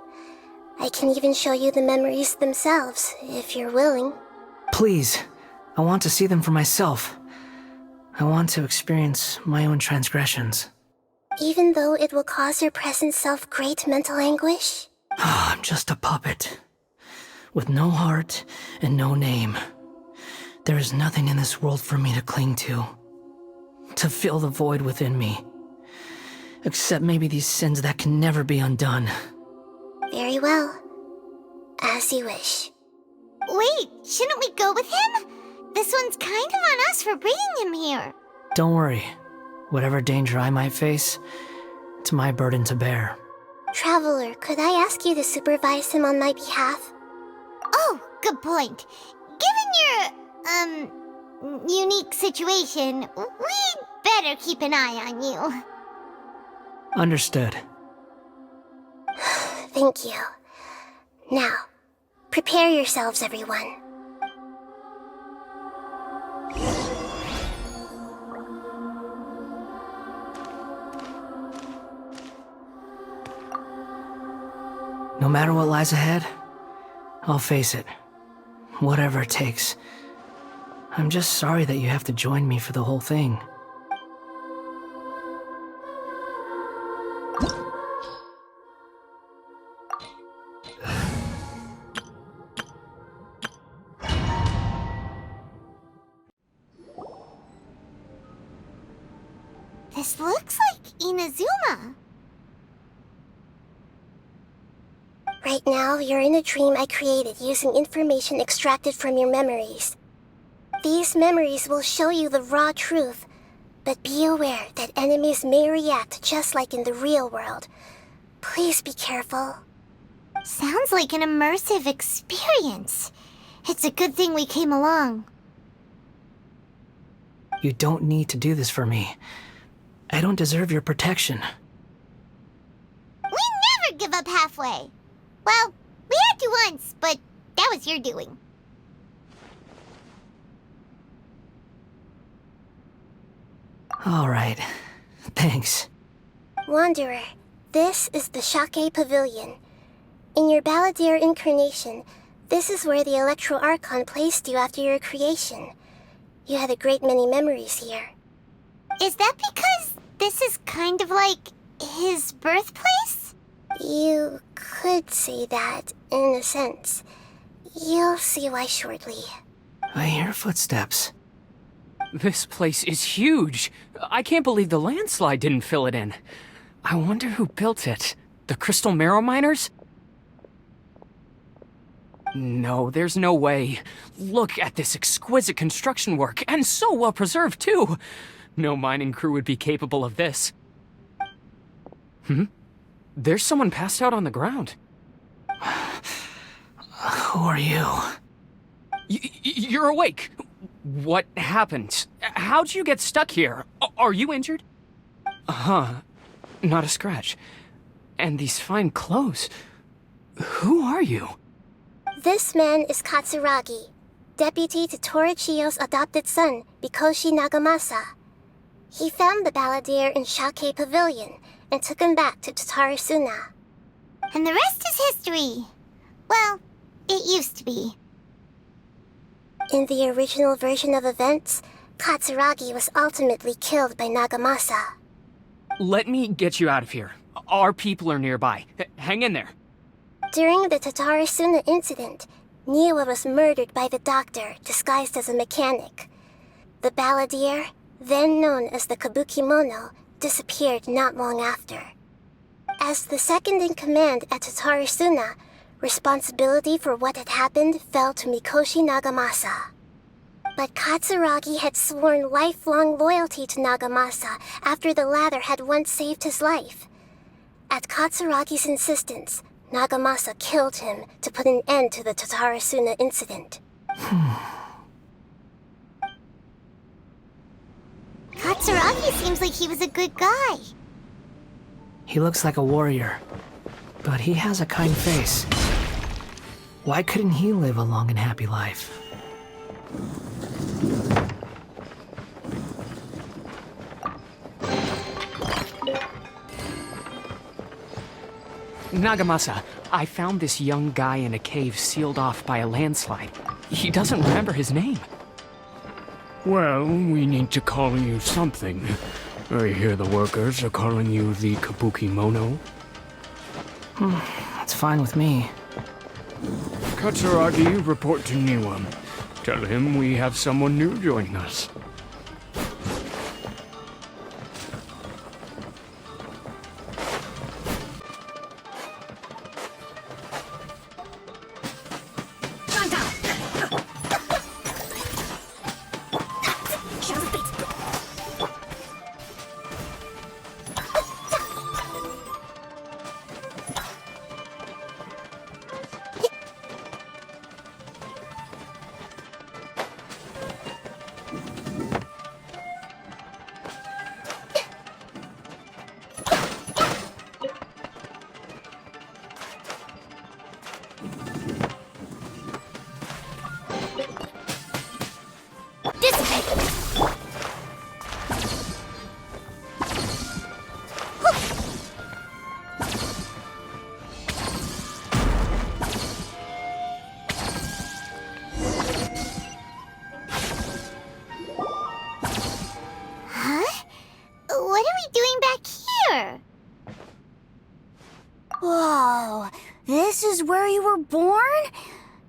I can even show you the memories themselves, if you're willing. Please, I want to see them for myself. I want to experience my own transgressions. Even though it will cause your present self great mental anguish? I'm just a puppet, with no heart and no name. There is nothing in this world for me to cling to fill the void within me. Except maybe these sins that can never be undone. Very well. As you wish. Wait, shouldn't we go with him? This one's kind of on us for bringing him here. Don't worry. Whatever danger I might face, it's my burden to bear. Traveler, could I ask you to supervise him on my behalf? Oh, good point. Given your, unique situation, we'd better keep an eye on you. Understood. Thank you. Now, prepare yourselves, everyone. No matter what lies ahead, I'll face it. Whatever it takes. I'm just sorry that you have to join me for the whole thing. This looks like Inazuma. Right now, you're in a dream I created using information extracted from your memories. These memories will show you the raw truth, but be aware that enemies may react just like in the real world. Please be careful. Sounds like an immersive experience. It's a good thing we came along. You don't need to do this for me. I don't deserve your protection. We never give up halfway. Well, we had to once, but that was your doing. All right. Thanks. Wanderer, this is the Shake Pavilion. In your Balladeer incarnation, this is where the Electro Archon placed you after your creation. You had a great many memories here. Is that because this is kind of like his birthplace? You could say that, in a sense. You'll see why shortly. I hear footsteps. This place is huge. I can't believe the landslide didn't fill it in. I wonder who built it. The Crystal Marrow Miners? No, there's no way. Look at this exquisite construction work, and so well preserved, too. No mining crew would be capable of this. There's someone passed out on the ground. Who are you? You're awake. What happened? How'd you get stuck here? Are you injured? Huh. Not a scratch. And these fine clothes. Who are you? This man is Katsuragi, deputy to Torichio's adopted son, Mikoshi Nagamasa. He found the Balladeer in Shake Pavilion and took him back to Tatarasuna. And the rest is history. Well, it used to be. In the original version of events, Katsuragi was ultimately killed by Nagamasa. Let me get you out of here. Our people are nearby. Hang in there. During the Tatarasuna incident, Niwa was murdered by the doctor disguised as a mechanic. The Balladeer, then known as the Kabukimono, disappeared not long after. As the second in command at Tatarasuna, responsibility for what had happened fell to Mikoshi Nagamasa. But Katsuragi had sworn lifelong loyalty to Nagamasa after the latter had once saved his life. At Katsuragi's insistence, Nagamasa killed him to put an end to the Tatarasuna incident. Katsuragi seems like he was a good guy. He looks like a warrior, but he has a kind face. Why couldn't he live a long and happy life? Nagamasa, I found this young guy in a cave sealed off by a landslide. He doesn't remember his name. Well, we need to call you something. I hear the workers are calling you the Kabukimono. That's fine with me. Katsuragi, report to Niwa. Tell him we have someone new joining us. here? Whoa, this is where you were born?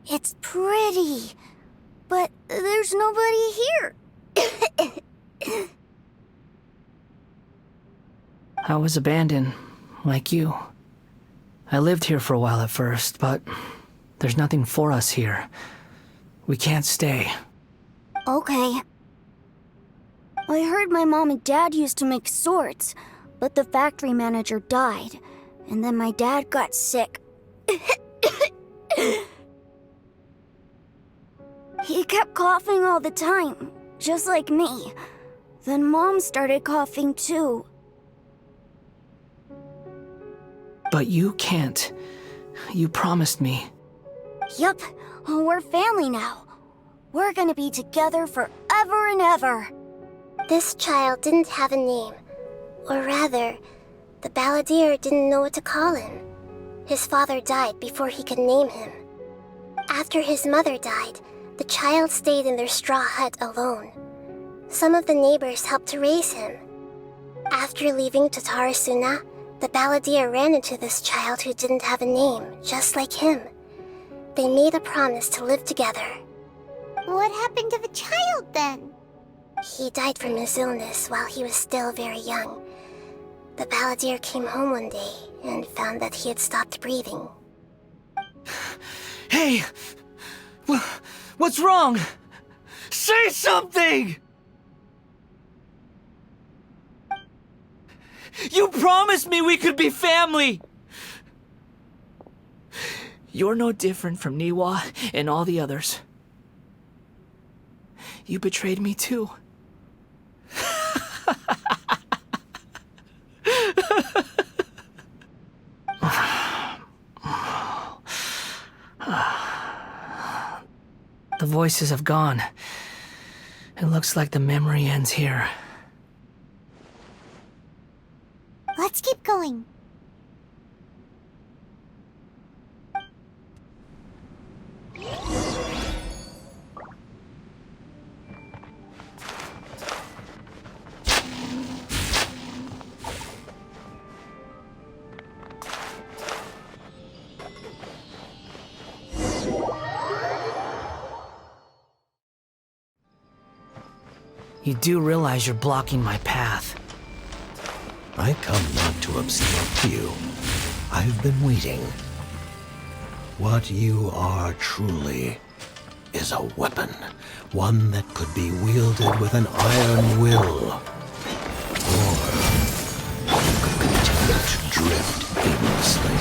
It's pretty, but there's nobody here. I was abandoned, like you. I lived here for a while at first, but there's nothing for us here. We can't stay. Okay. I heard my mom and dad used to make swords, but the factory manager died, and then my dad got sick. He kept coughing all the time, just like me. Then Mom started coughing too. But you can't. You promised me. Yup, we're family now. We're gonna be together forever and ever. This child didn't have a name. Or rather, the balladeer didn't know what to call him. His father died before he could name him. After his mother died, the child stayed in their straw hut alone. Some of the neighbors helped to raise him. After leaving Tatarasuna, the balladeer ran into this child who didn't have a name, just like him. They made a promise to live together. What happened to the child then? He died from his illness while he was still very young. The balladeer came home one day and found that he had stopped breathing. Hey! What's wrong? Say something! You promised me we could be family! You're no different from Niwa and all the others. You betrayed me too. The voices have gone. It looks like the memory ends here. Let's keep going. You do realize you're blocking my path. I come not to obstruct you. I've been waiting. What you are truly is a weapon. One that could be wielded with an iron will. Or you could continue to drift aimlessly.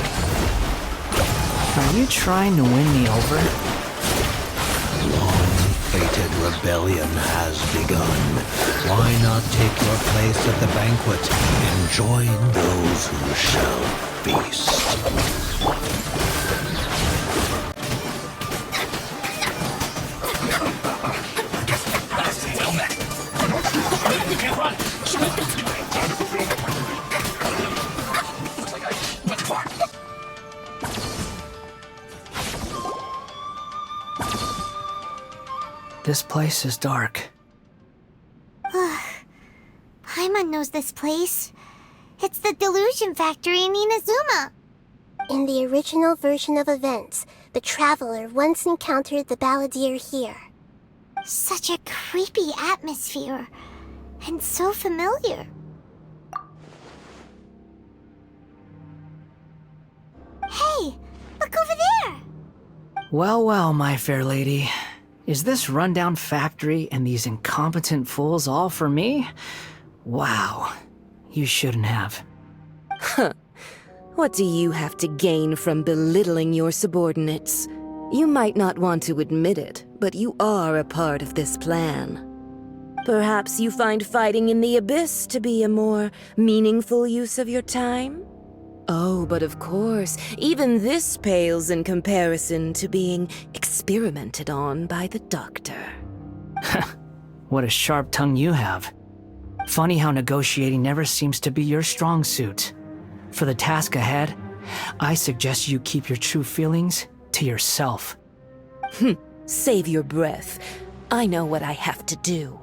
Are you trying to win me over? Long-fated rebellion has begun. Why not take your place at the banquet and join those who shall feast? This place is dark. Paimon knows this place. It's the Delusion Factory in Inazuma. In the original version of events, the traveler once encountered the balladeer here. Such a creepy atmosphere. And so familiar. Hey, look over there! Well, well, my fair lady. Is this rundown factory and these incompetent fools all for me? Wow. You shouldn't have. What do you have to gain from belittling your subordinates? You might not want to admit it, but you are a part of this plan. Perhaps you find fighting in the abyss to be a more meaningful use of your time? Oh, but of course, even this pales in comparison to being experimented on by the doctor. What a sharp tongue you have. Funny how negotiating never seems to be your strong suit. For the task ahead, I suggest you keep your true feelings to yourself. Save your breath. I know what I have to do.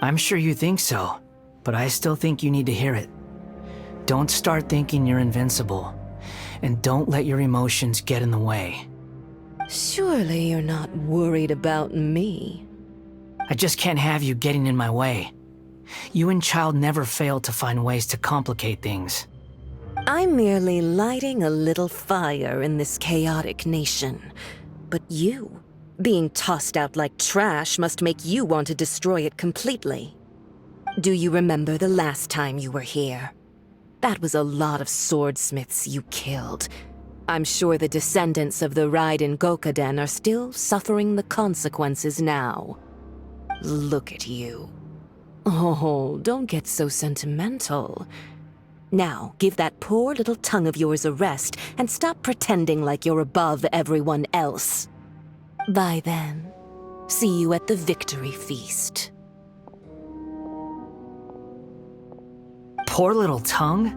I'm sure you think so, but I still think you need to hear it. Don't start thinking you're invincible. And don't let your emotions get in the way. Surely you're not worried about me. I just can't have you getting in my way. You and Child never fail to find ways to complicate things. I'm merely lighting a little fire in this chaotic nation. But you, being tossed out like trash, must make you want to destroy it completely. Do you remember the last time you were here? That was a lot of swordsmiths you killed. I'm sure the descendants of the Raiden Gokaden are still suffering the consequences now. Look at you. Oh, don't get so sentimental. Now, give that poor little tongue of yours a rest and stop pretending like you're above everyone else. Bye then. See you at the victory feast. Poor little tongue?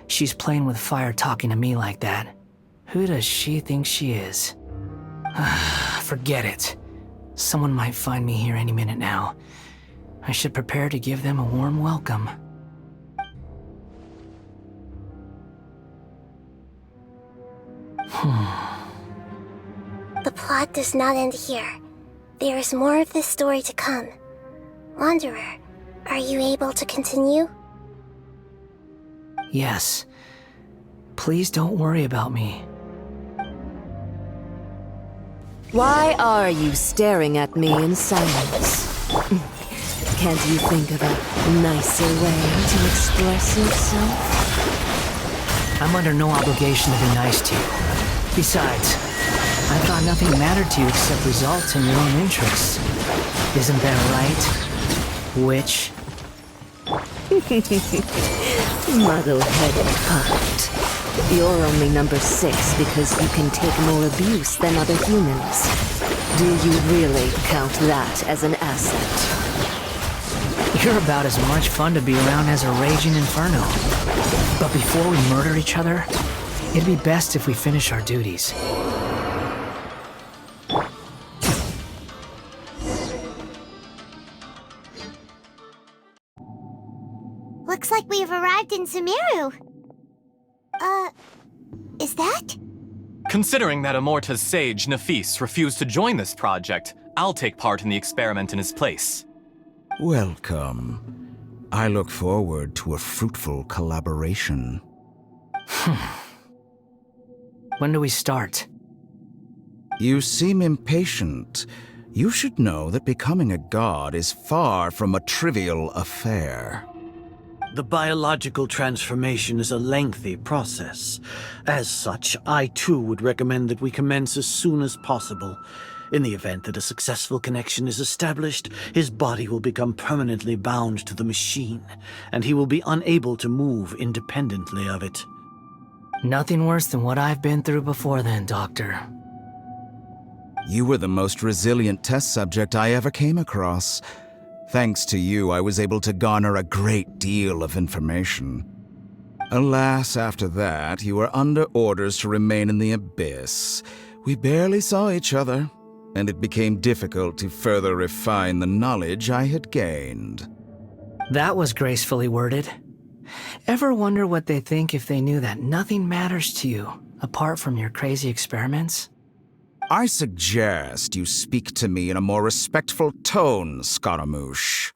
She's playing with fire talking to me like that. Who does she think she is? Forget it. Someone might find me here any minute now. I should prepare to give them a warm welcome. The plot does not end here. There is more of this story to come. Wanderer, are you able to continue? Yes. Please don't worry about me. Why are you staring at me in silence? Can't you think of a nicer way to express yourself? I'm under no obligation to be nice to you. Besides, I thought nothing mattered to you except results and your own interests. Isn't that right, witch? Muddle-headed heart. You're only number 6 because you can take more abuse than other humans. Do you really count that as an asset? You're about as much fun to be around as a raging inferno. But before we murder each other, it'd be best if we finish our duties. Looks like we've arrived in Sumeru. Is that? Considering that Amorta's sage, Nafis, refused to join this project, I'll take part in the experiment in his place. Welcome. I look forward to a fruitful collaboration. When do we start? You seem impatient. You should know that becoming a god is far from a trivial affair. The biological transformation is a lengthy process. As such, I too would recommend that we commence as soon as possible. In the event that a successful connection is established, his body will become permanently bound to the machine, and he will be unable to move independently of it. Nothing worse than what I've been through before then, Doctor. You were the most resilient test subject I ever came across. Thanks to you, I was able to garner a great deal of information. Alas, after that, you were under orders to remain in the Abyss. We barely saw each other, and it became difficult to further refine the knowledge I had gained. That was gracefully worded. Ever wonder what they think if they knew that nothing matters to you, apart from your crazy experiments? I suggest you speak to me in a more respectful tone, Scaramouche.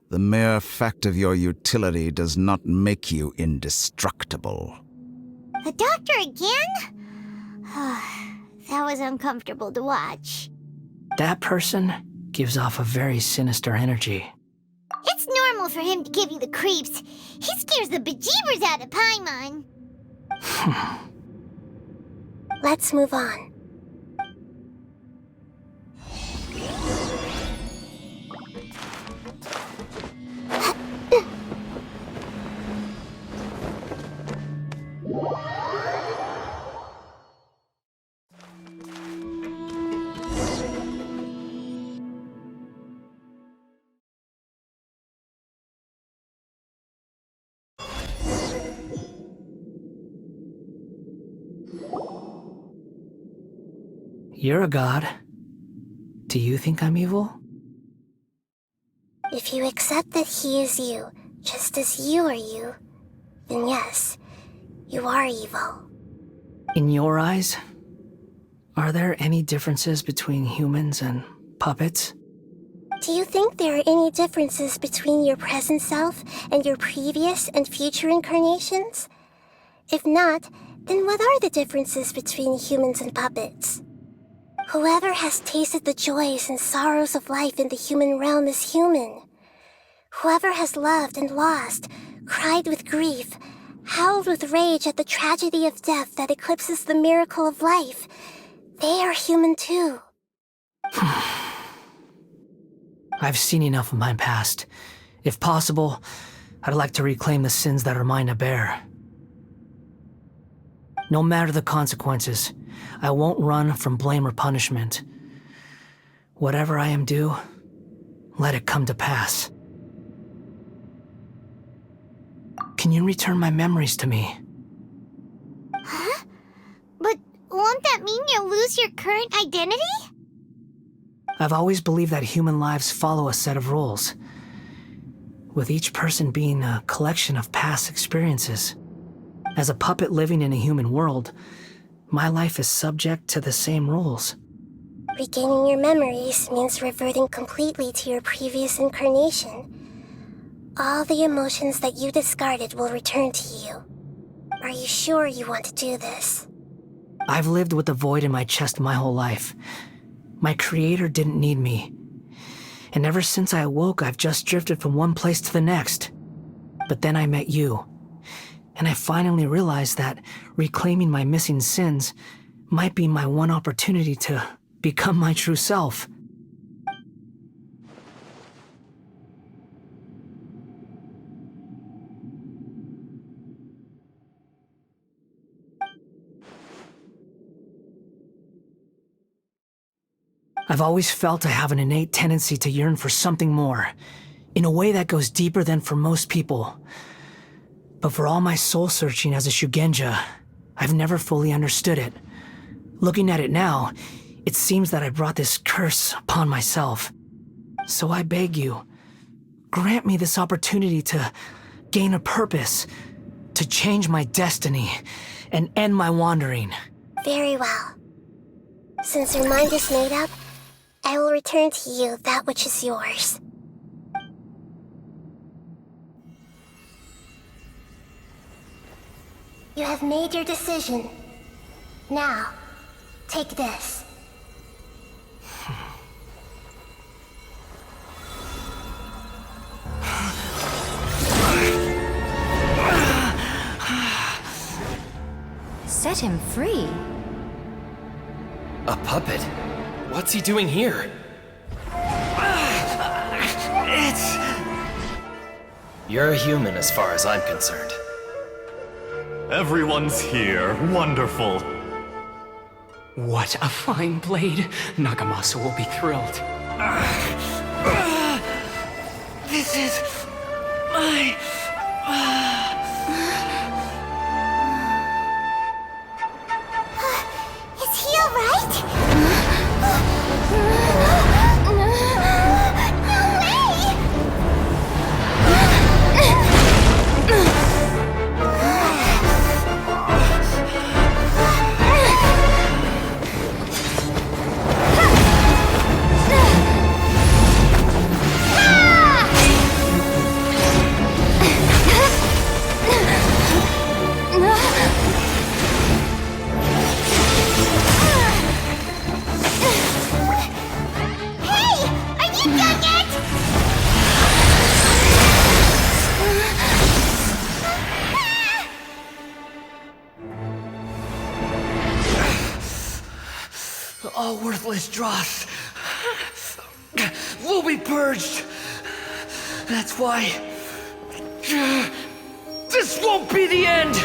The mere fact of your utility does not make you indestructible. The doctor again? That was uncomfortable to watch. That person gives off a very sinister energy. It's normal for him to give you the creeps. He scares the bejeebers out of Paimon. Let's move on. You're a god. Do you think I'm evil? If you accept that he is you, just as you are you, then yes, you are evil. In your eyes, are there any differences between humans and puppets? Do you think there are any differences between your present self and your previous and future incarnations? If not, then what are the differences between humans and puppets? Whoever has tasted the joys and sorrows of life in the human realm is human. Whoever has loved and lost, cried with grief, howled with rage at the tragedy of death that eclipses the miracle of life, they are human too. I've seen enough of my past. If possible, I'd like to reclaim the sins that are mine to bear. No matter the consequences, I won't run from blame or punishment. Whatever I am due, let it come to pass. Can you return my memories to me? Huh? But won't that mean you'll lose your current identity? I've always believed that human lives follow a set of rules, with each person being a collection of past experiences. As a puppet living in a human world, my life is subject to the same rules. Regaining your memories means reverting completely to your previous incarnation. All the emotions that you discarded will return to you. Are you sure you want to do this? I've lived with a void in my chest my whole life. My creator didn't need me. And ever since I awoke, I've just drifted from one place to the next. But then I met you. And I finally realized that reclaiming my missing sins might be my one opportunity to become my true self. I've always felt I have an innate tendency to yearn for something more, in a way that goes deeper than for most people. But for all my soul-searching as a Shugenja, I've never fully understood it. Looking at it now, it seems that I brought this curse upon myself. So I beg you, grant me this opportunity to gain a purpose, to change my destiny, and end my wandering. Very well. Since your mind is made up, I will return to you that which is yours. You have made your decision. Now, take this. Set him free? A puppet? What's he doing here? You're a human as far as I'm concerned. Everyone's here. Wonderful. What a fine blade. Nagamasa will be thrilled. This is my... Is he alright? All worthless dross will be purged. That's why this won't be the end.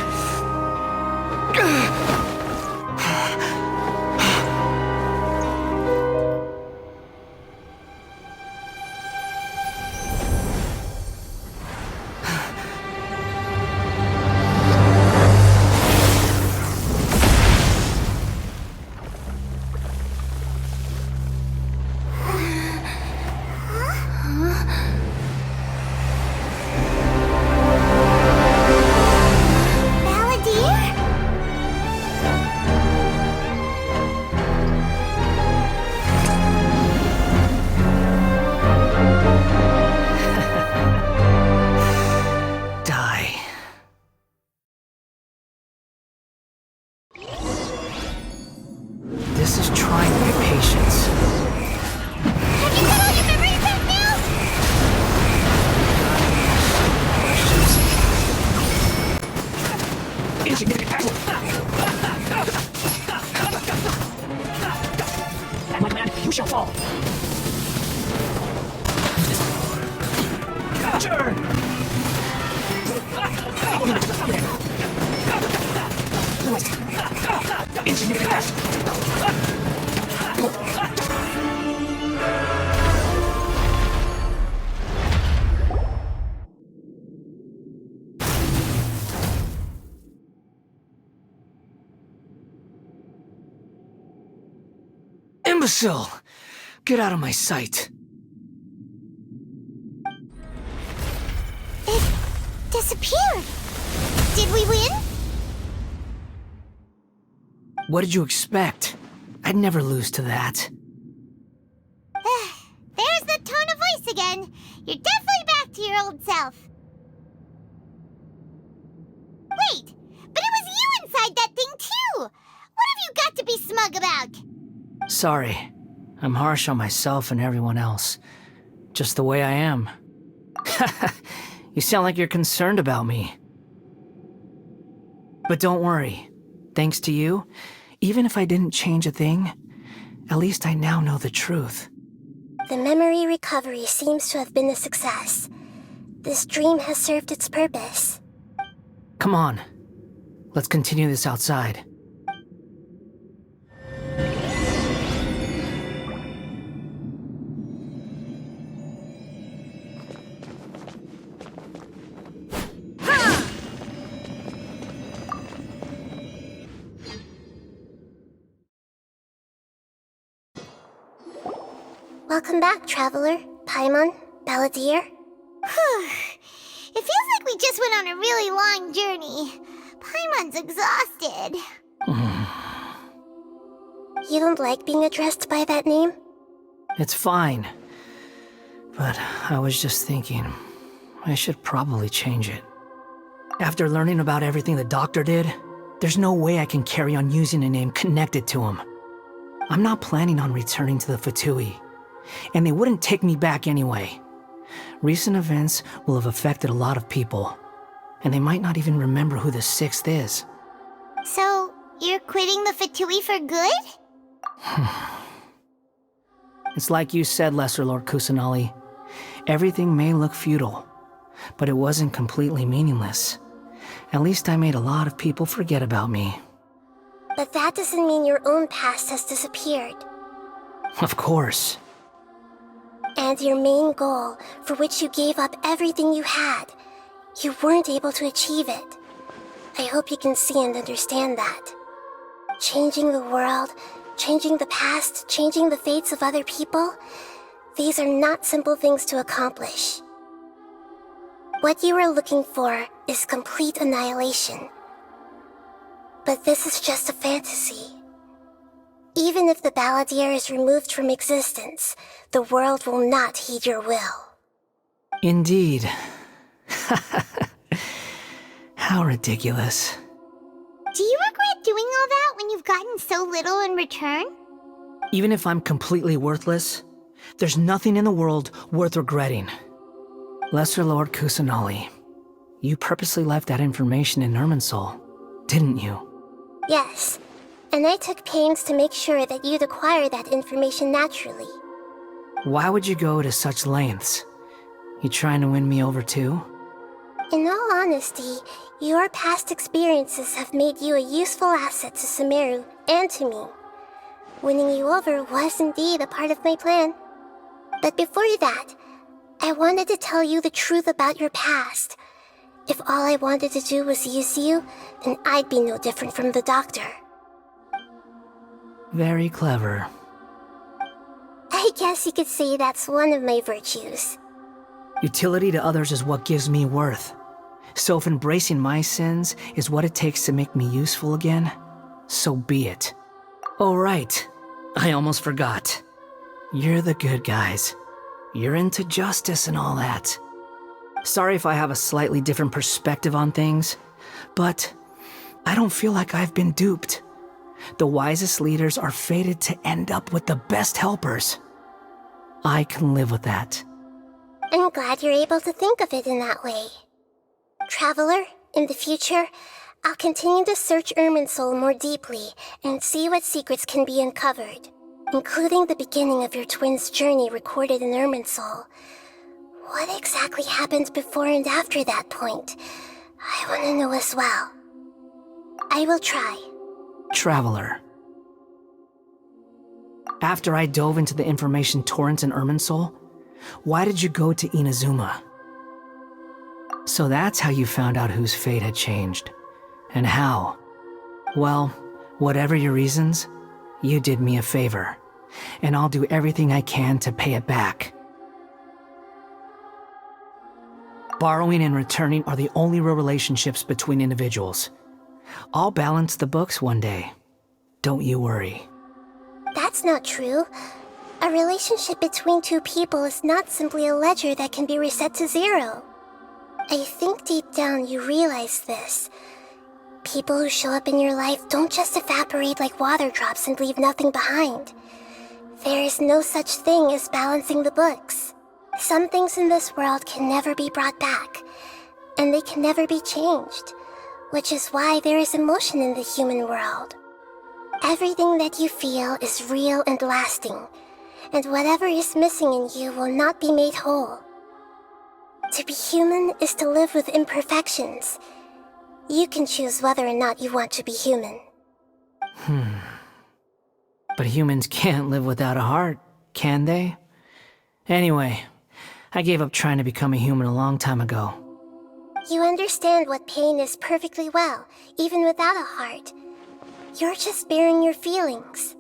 Imbecile! Get out of my sight. It disappeared. Did we win? What did you expect? I'd never lose to that. There's the tone of voice again. You're definitely back to your old self. Wait, but it was you inside that thing too! What have you got to be smug about? Sorry. I'm harsh on myself and everyone else. Just the way I am. You sound like you're concerned about me. But don't worry. Thanks to you, even if I didn't change a thing, at least I now know the truth. The memory recovery seems to have been a success. This dream has served its purpose. Come on. Let's continue this outside. Welcome back, Traveler, Paimon, Balladeer. It feels like we just went on a really long journey. Paimon's exhausted. You don't like being addressed by that name? It's fine. But I was just thinking, I should probably change it. After learning about everything the doctor did, there's no way I can carry on using a name connected to him. I'm not planning on returning to the Fatui, and they wouldn't take me back anyway. Recent events will have affected a lot of people, and they might not even remember who the 6th is. So, you're quitting the Fatui for good? It's like you said, Lesser Lord Kusanali. Everything may look futile, but it wasn't completely meaningless. At least I made a lot of people forget about me. But that doesn't mean your own past has disappeared. Of course. And your main goal, for which you gave up everything you had, you weren't able to achieve it. I hope you can see and understand that. Changing the world, changing the past, changing the fates of other people, these are not simple things to accomplish. What you are looking for is complete annihilation. But this is just a fantasy. Even if the Balladeer is removed from existence, the world will not heed your will. Indeed. How ridiculous. Do you regret doing all that when you've gotten so little in return? Even if I'm completely worthless, there's nothing in the world worth regretting. Lesser Lord Kusanali, you purposely left that information in Irminsul, didn't you? Yes, and I took pains to make sure that you'd acquire that information naturally. Why would you go to such lengths? You trying to win me over too? In all honesty, your past experiences have made you a useful asset to Sumeru and to me. Winning you over was indeed a part of my plan. But before that, I wanted to tell you the truth about your past. If all I wanted to do was use you, then I'd be no different from the doctor. Very clever. I guess you could say that's one of my virtues. Utility to others is what gives me worth. So if embracing my sins is what it takes to make me useful again, so be it. Oh right, I almost forgot. You're the good guys. You're into justice and all that. Sorry if I have a slightly different perspective on things, but I don't feel like I've been duped. The wisest leaders are fated to end up with the best helpers. I can live with that. I'm glad you're able to think of it in that way. Traveler, in the future, I'll continue to search Irminsul more deeply and see what secrets can be uncovered, including the beginning of your twins' journey recorded in Irminsul. What exactly happened before and after that point? I want to know as well. I will try. Traveler. After I dove into the information torrents in Irminsul, why did you go to Inazuma? So that's how you found out whose fate had changed. And how. Well, whatever your reasons, you did me a favor. And I'll do everything I can to pay it back. Borrowing and returning are the only real relationships between individuals. I'll balance the books one day. Don't you worry. That's not true. A relationship between two people is not simply a ledger that can be reset to zero. I think deep down you realize this. People who show up in your life don't just evaporate like water drops and leave nothing behind. There is no such thing as balancing the books. Some things in this world can never be brought back, and they can never be changed, which is why there is emotion in the human world. Everything that you feel is real and lasting, and whatever is missing in you will not be made whole. To be human is to live with imperfections. You can choose whether or not you want to be human. But humans can't live without a heart, can they? Anyway, I gave up trying to become a human a long time ago. You understand what pain is perfectly well, even without a heart. You're just bearing your feelings.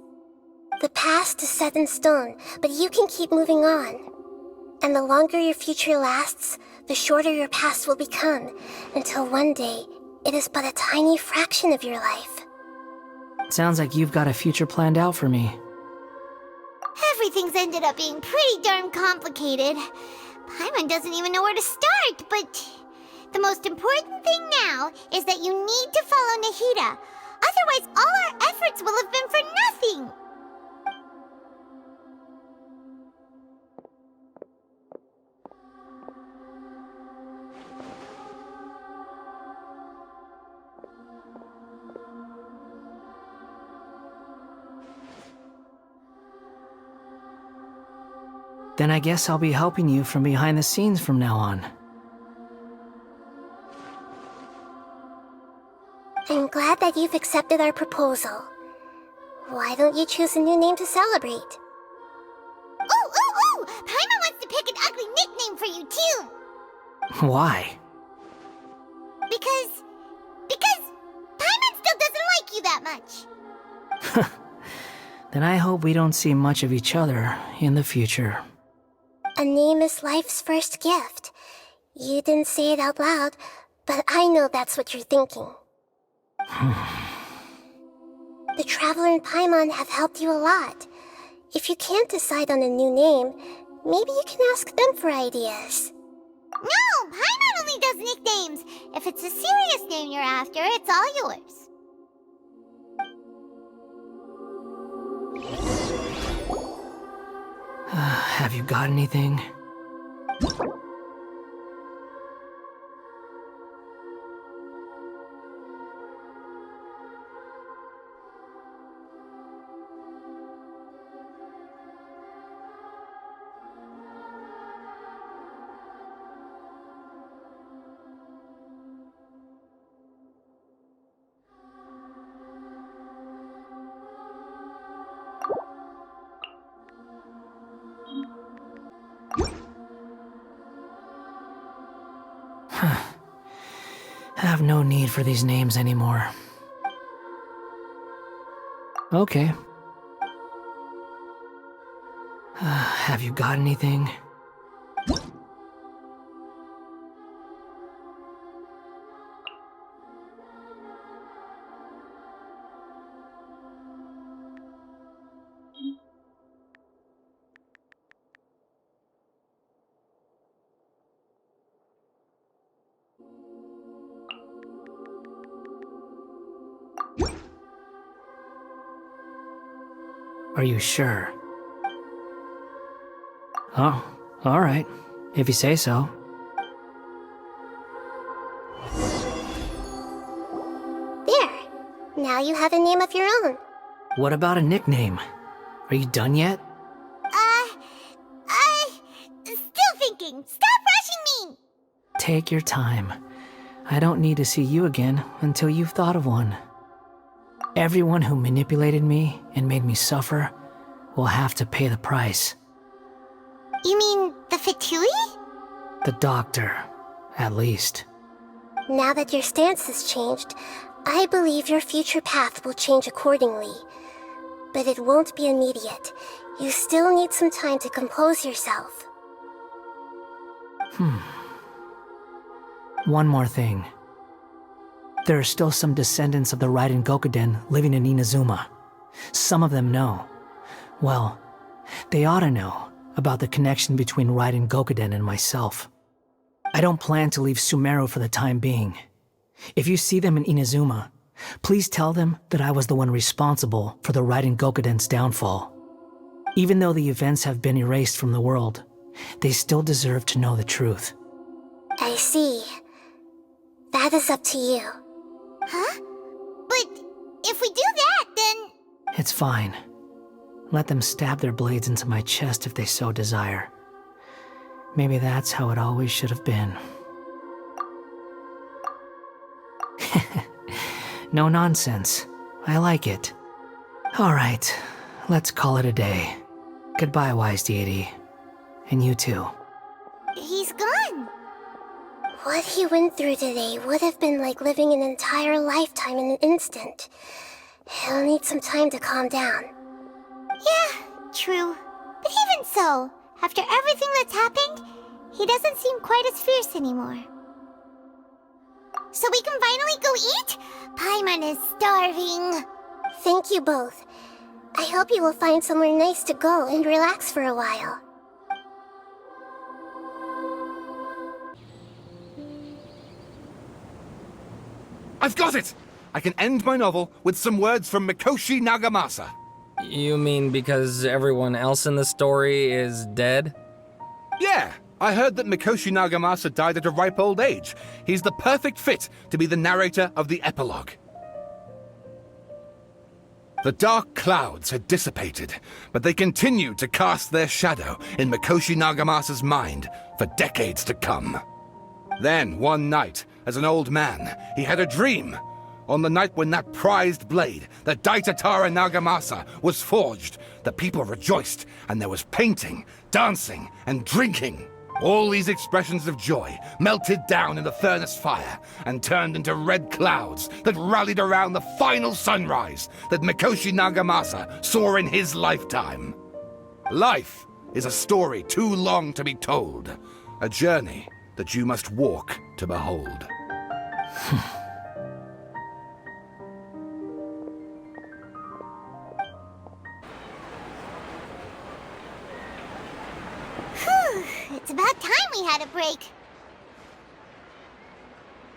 The past is set in stone, but you can keep moving on. And the longer your future lasts, the shorter your past will become, until one day, it is but a tiny fraction of your life. Sounds like you've got a future planned out for me. Everything's ended up being pretty darn complicated. Paimon doesn't even know where to start, but the most important thing now is that you need to follow Nahida. Otherwise, all our efforts will have been for nothing. Then I guess I'll be helping you from behind the scenes from now on. I'm glad that you've accepted our proposal. Why don't you choose a new name to celebrate? Ooh! Paimon wants to pick an ugly nickname for you, too! Why? Because Paimon still doesn't like you that much. Then I hope we don't see much of each other in the future. A name is life's first gift. You didn't say it out loud, but I know that's what you're thinking. The Traveler and Paimon have helped you a lot. If you can't decide on a new name, maybe you can ask them for ideas. No! Paimon only does nicknames! If it's a serious name you're after, it's all yours. Have you got anything? I have no need for these names anymore. Okay. Have you got anything? Are you sure? Oh, alright. If you say so. There. Now you have a name of your own. What about a nickname? Are you done yet? Still thinking. Stop rushing me! Take your time. I don't need to see you again until you've thought of one. Everyone who manipulated me and made me suffer will have to pay the price. You mean the Fatui? The doctor, at least. Now that your stance has changed, I believe your future path will change accordingly. But it won't be immediate. You still need some time to compose yourself. One more thing. There are still some descendants of the Raiden Gokuden living in Inazuma. Some of them know. Well, they ought to know about the connection between Raiden Gokuden and myself. I don't plan to leave Sumeru for the time being. If you see them in Inazuma, please tell them that I was the one responsible for the Raiden Gokuden's downfall. Even though the events have been erased from the world, they still deserve to know the truth. I see. That is up to you. Huh? But if we do that, then... It's fine. Let them stab their blades into my chest if they so desire. Maybe that's how it always should have been. No nonsense. I like it. Alright, let's call it a day. Goodbye, wise deity. And you too. He's gone. What he went through today would have been like living an entire lifetime in an instant. He'll need some time to calm down. Yeah, true. But even so, after everything that's happened, he doesn't seem quite as fierce anymore. So we can finally go eat? Paimon is starving. Thank you both. I hope you will find somewhere nice to go and relax for a while. I've got it! I can end my novel with some words from Mikoshi Nagamasa. You mean because everyone else in the story is dead? Yeah, I heard that Mikoshi Nagamasa died at a ripe old age. He's the perfect fit to be the narrator of the epilogue. The dark clouds had dissipated, but they continued to cast their shadow in Mikoshi Nagamasa's mind for decades to come. Then, one night, as an old man, he had a dream. On the night when that prized blade, the Daitatara Nagamasa, was forged, the people rejoiced, and there was painting, dancing, and drinking. All these expressions of joy melted down in the furnace fire and turned into red clouds that rallied around the final sunrise that Mikoshi Nagamasa saw in his lifetime. Life is a story too long to be told, a journey that you must walk to behold. It's about time we had a break.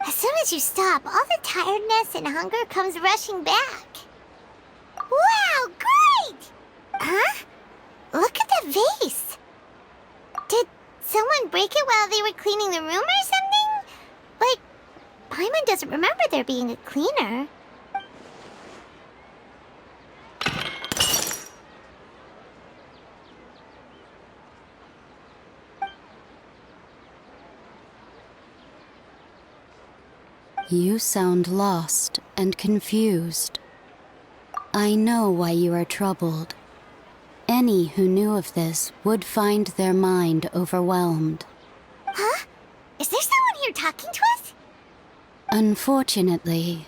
As soon as you stop, all the tiredness and hunger comes rushing back. Wow, great! Huh? Look at the vase. Did someone break it while they were cleaning the room or something? But Paimon doesn't remember there being a cleaner. You sound lost and confused. I know why you are troubled. Any who knew of this would find their mind overwhelmed. Huh? Is there someone here talking to us? Unfortunately,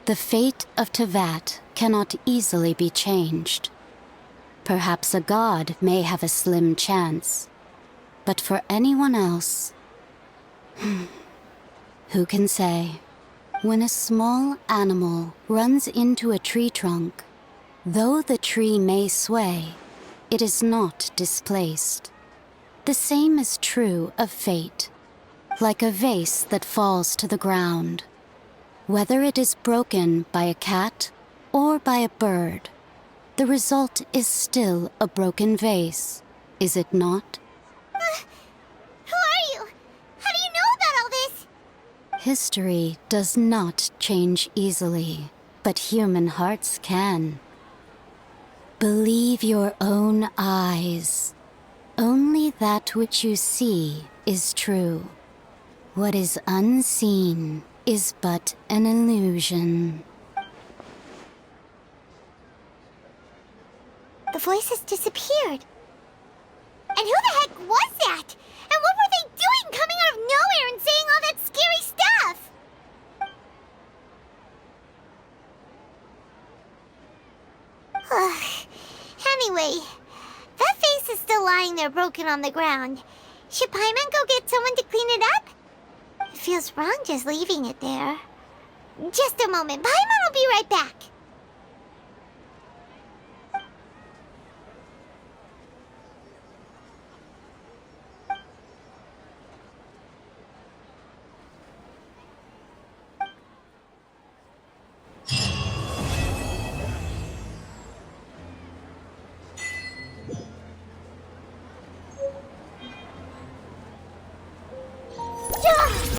the fate of Tevat cannot easily be changed. Perhaps a god may have a slim chance, but for anyone else, who can say? When a small animal runs into a tree trunk, though the tree may sway, it is not displaced. The same is true of fate, like a vase that falls to the ground. Whether it is broken by a cat or by a bird, the result is still a broken vase, is it not? Who are you? How do you know about all this? History does not change easily, but human hearts can. Believe your own eyes. Only that which you see is true. What is unseen is but an illusion. The voice has disappeared. And who the heck was that? And what were they doing coming out of nowhere and saying all that scary stuff? Anyway, that face is still lying there broken on the ground. Should Paimon go get someone to clean it up? It feels wrong just leaving it there. Just a moment. Paimon will be right back.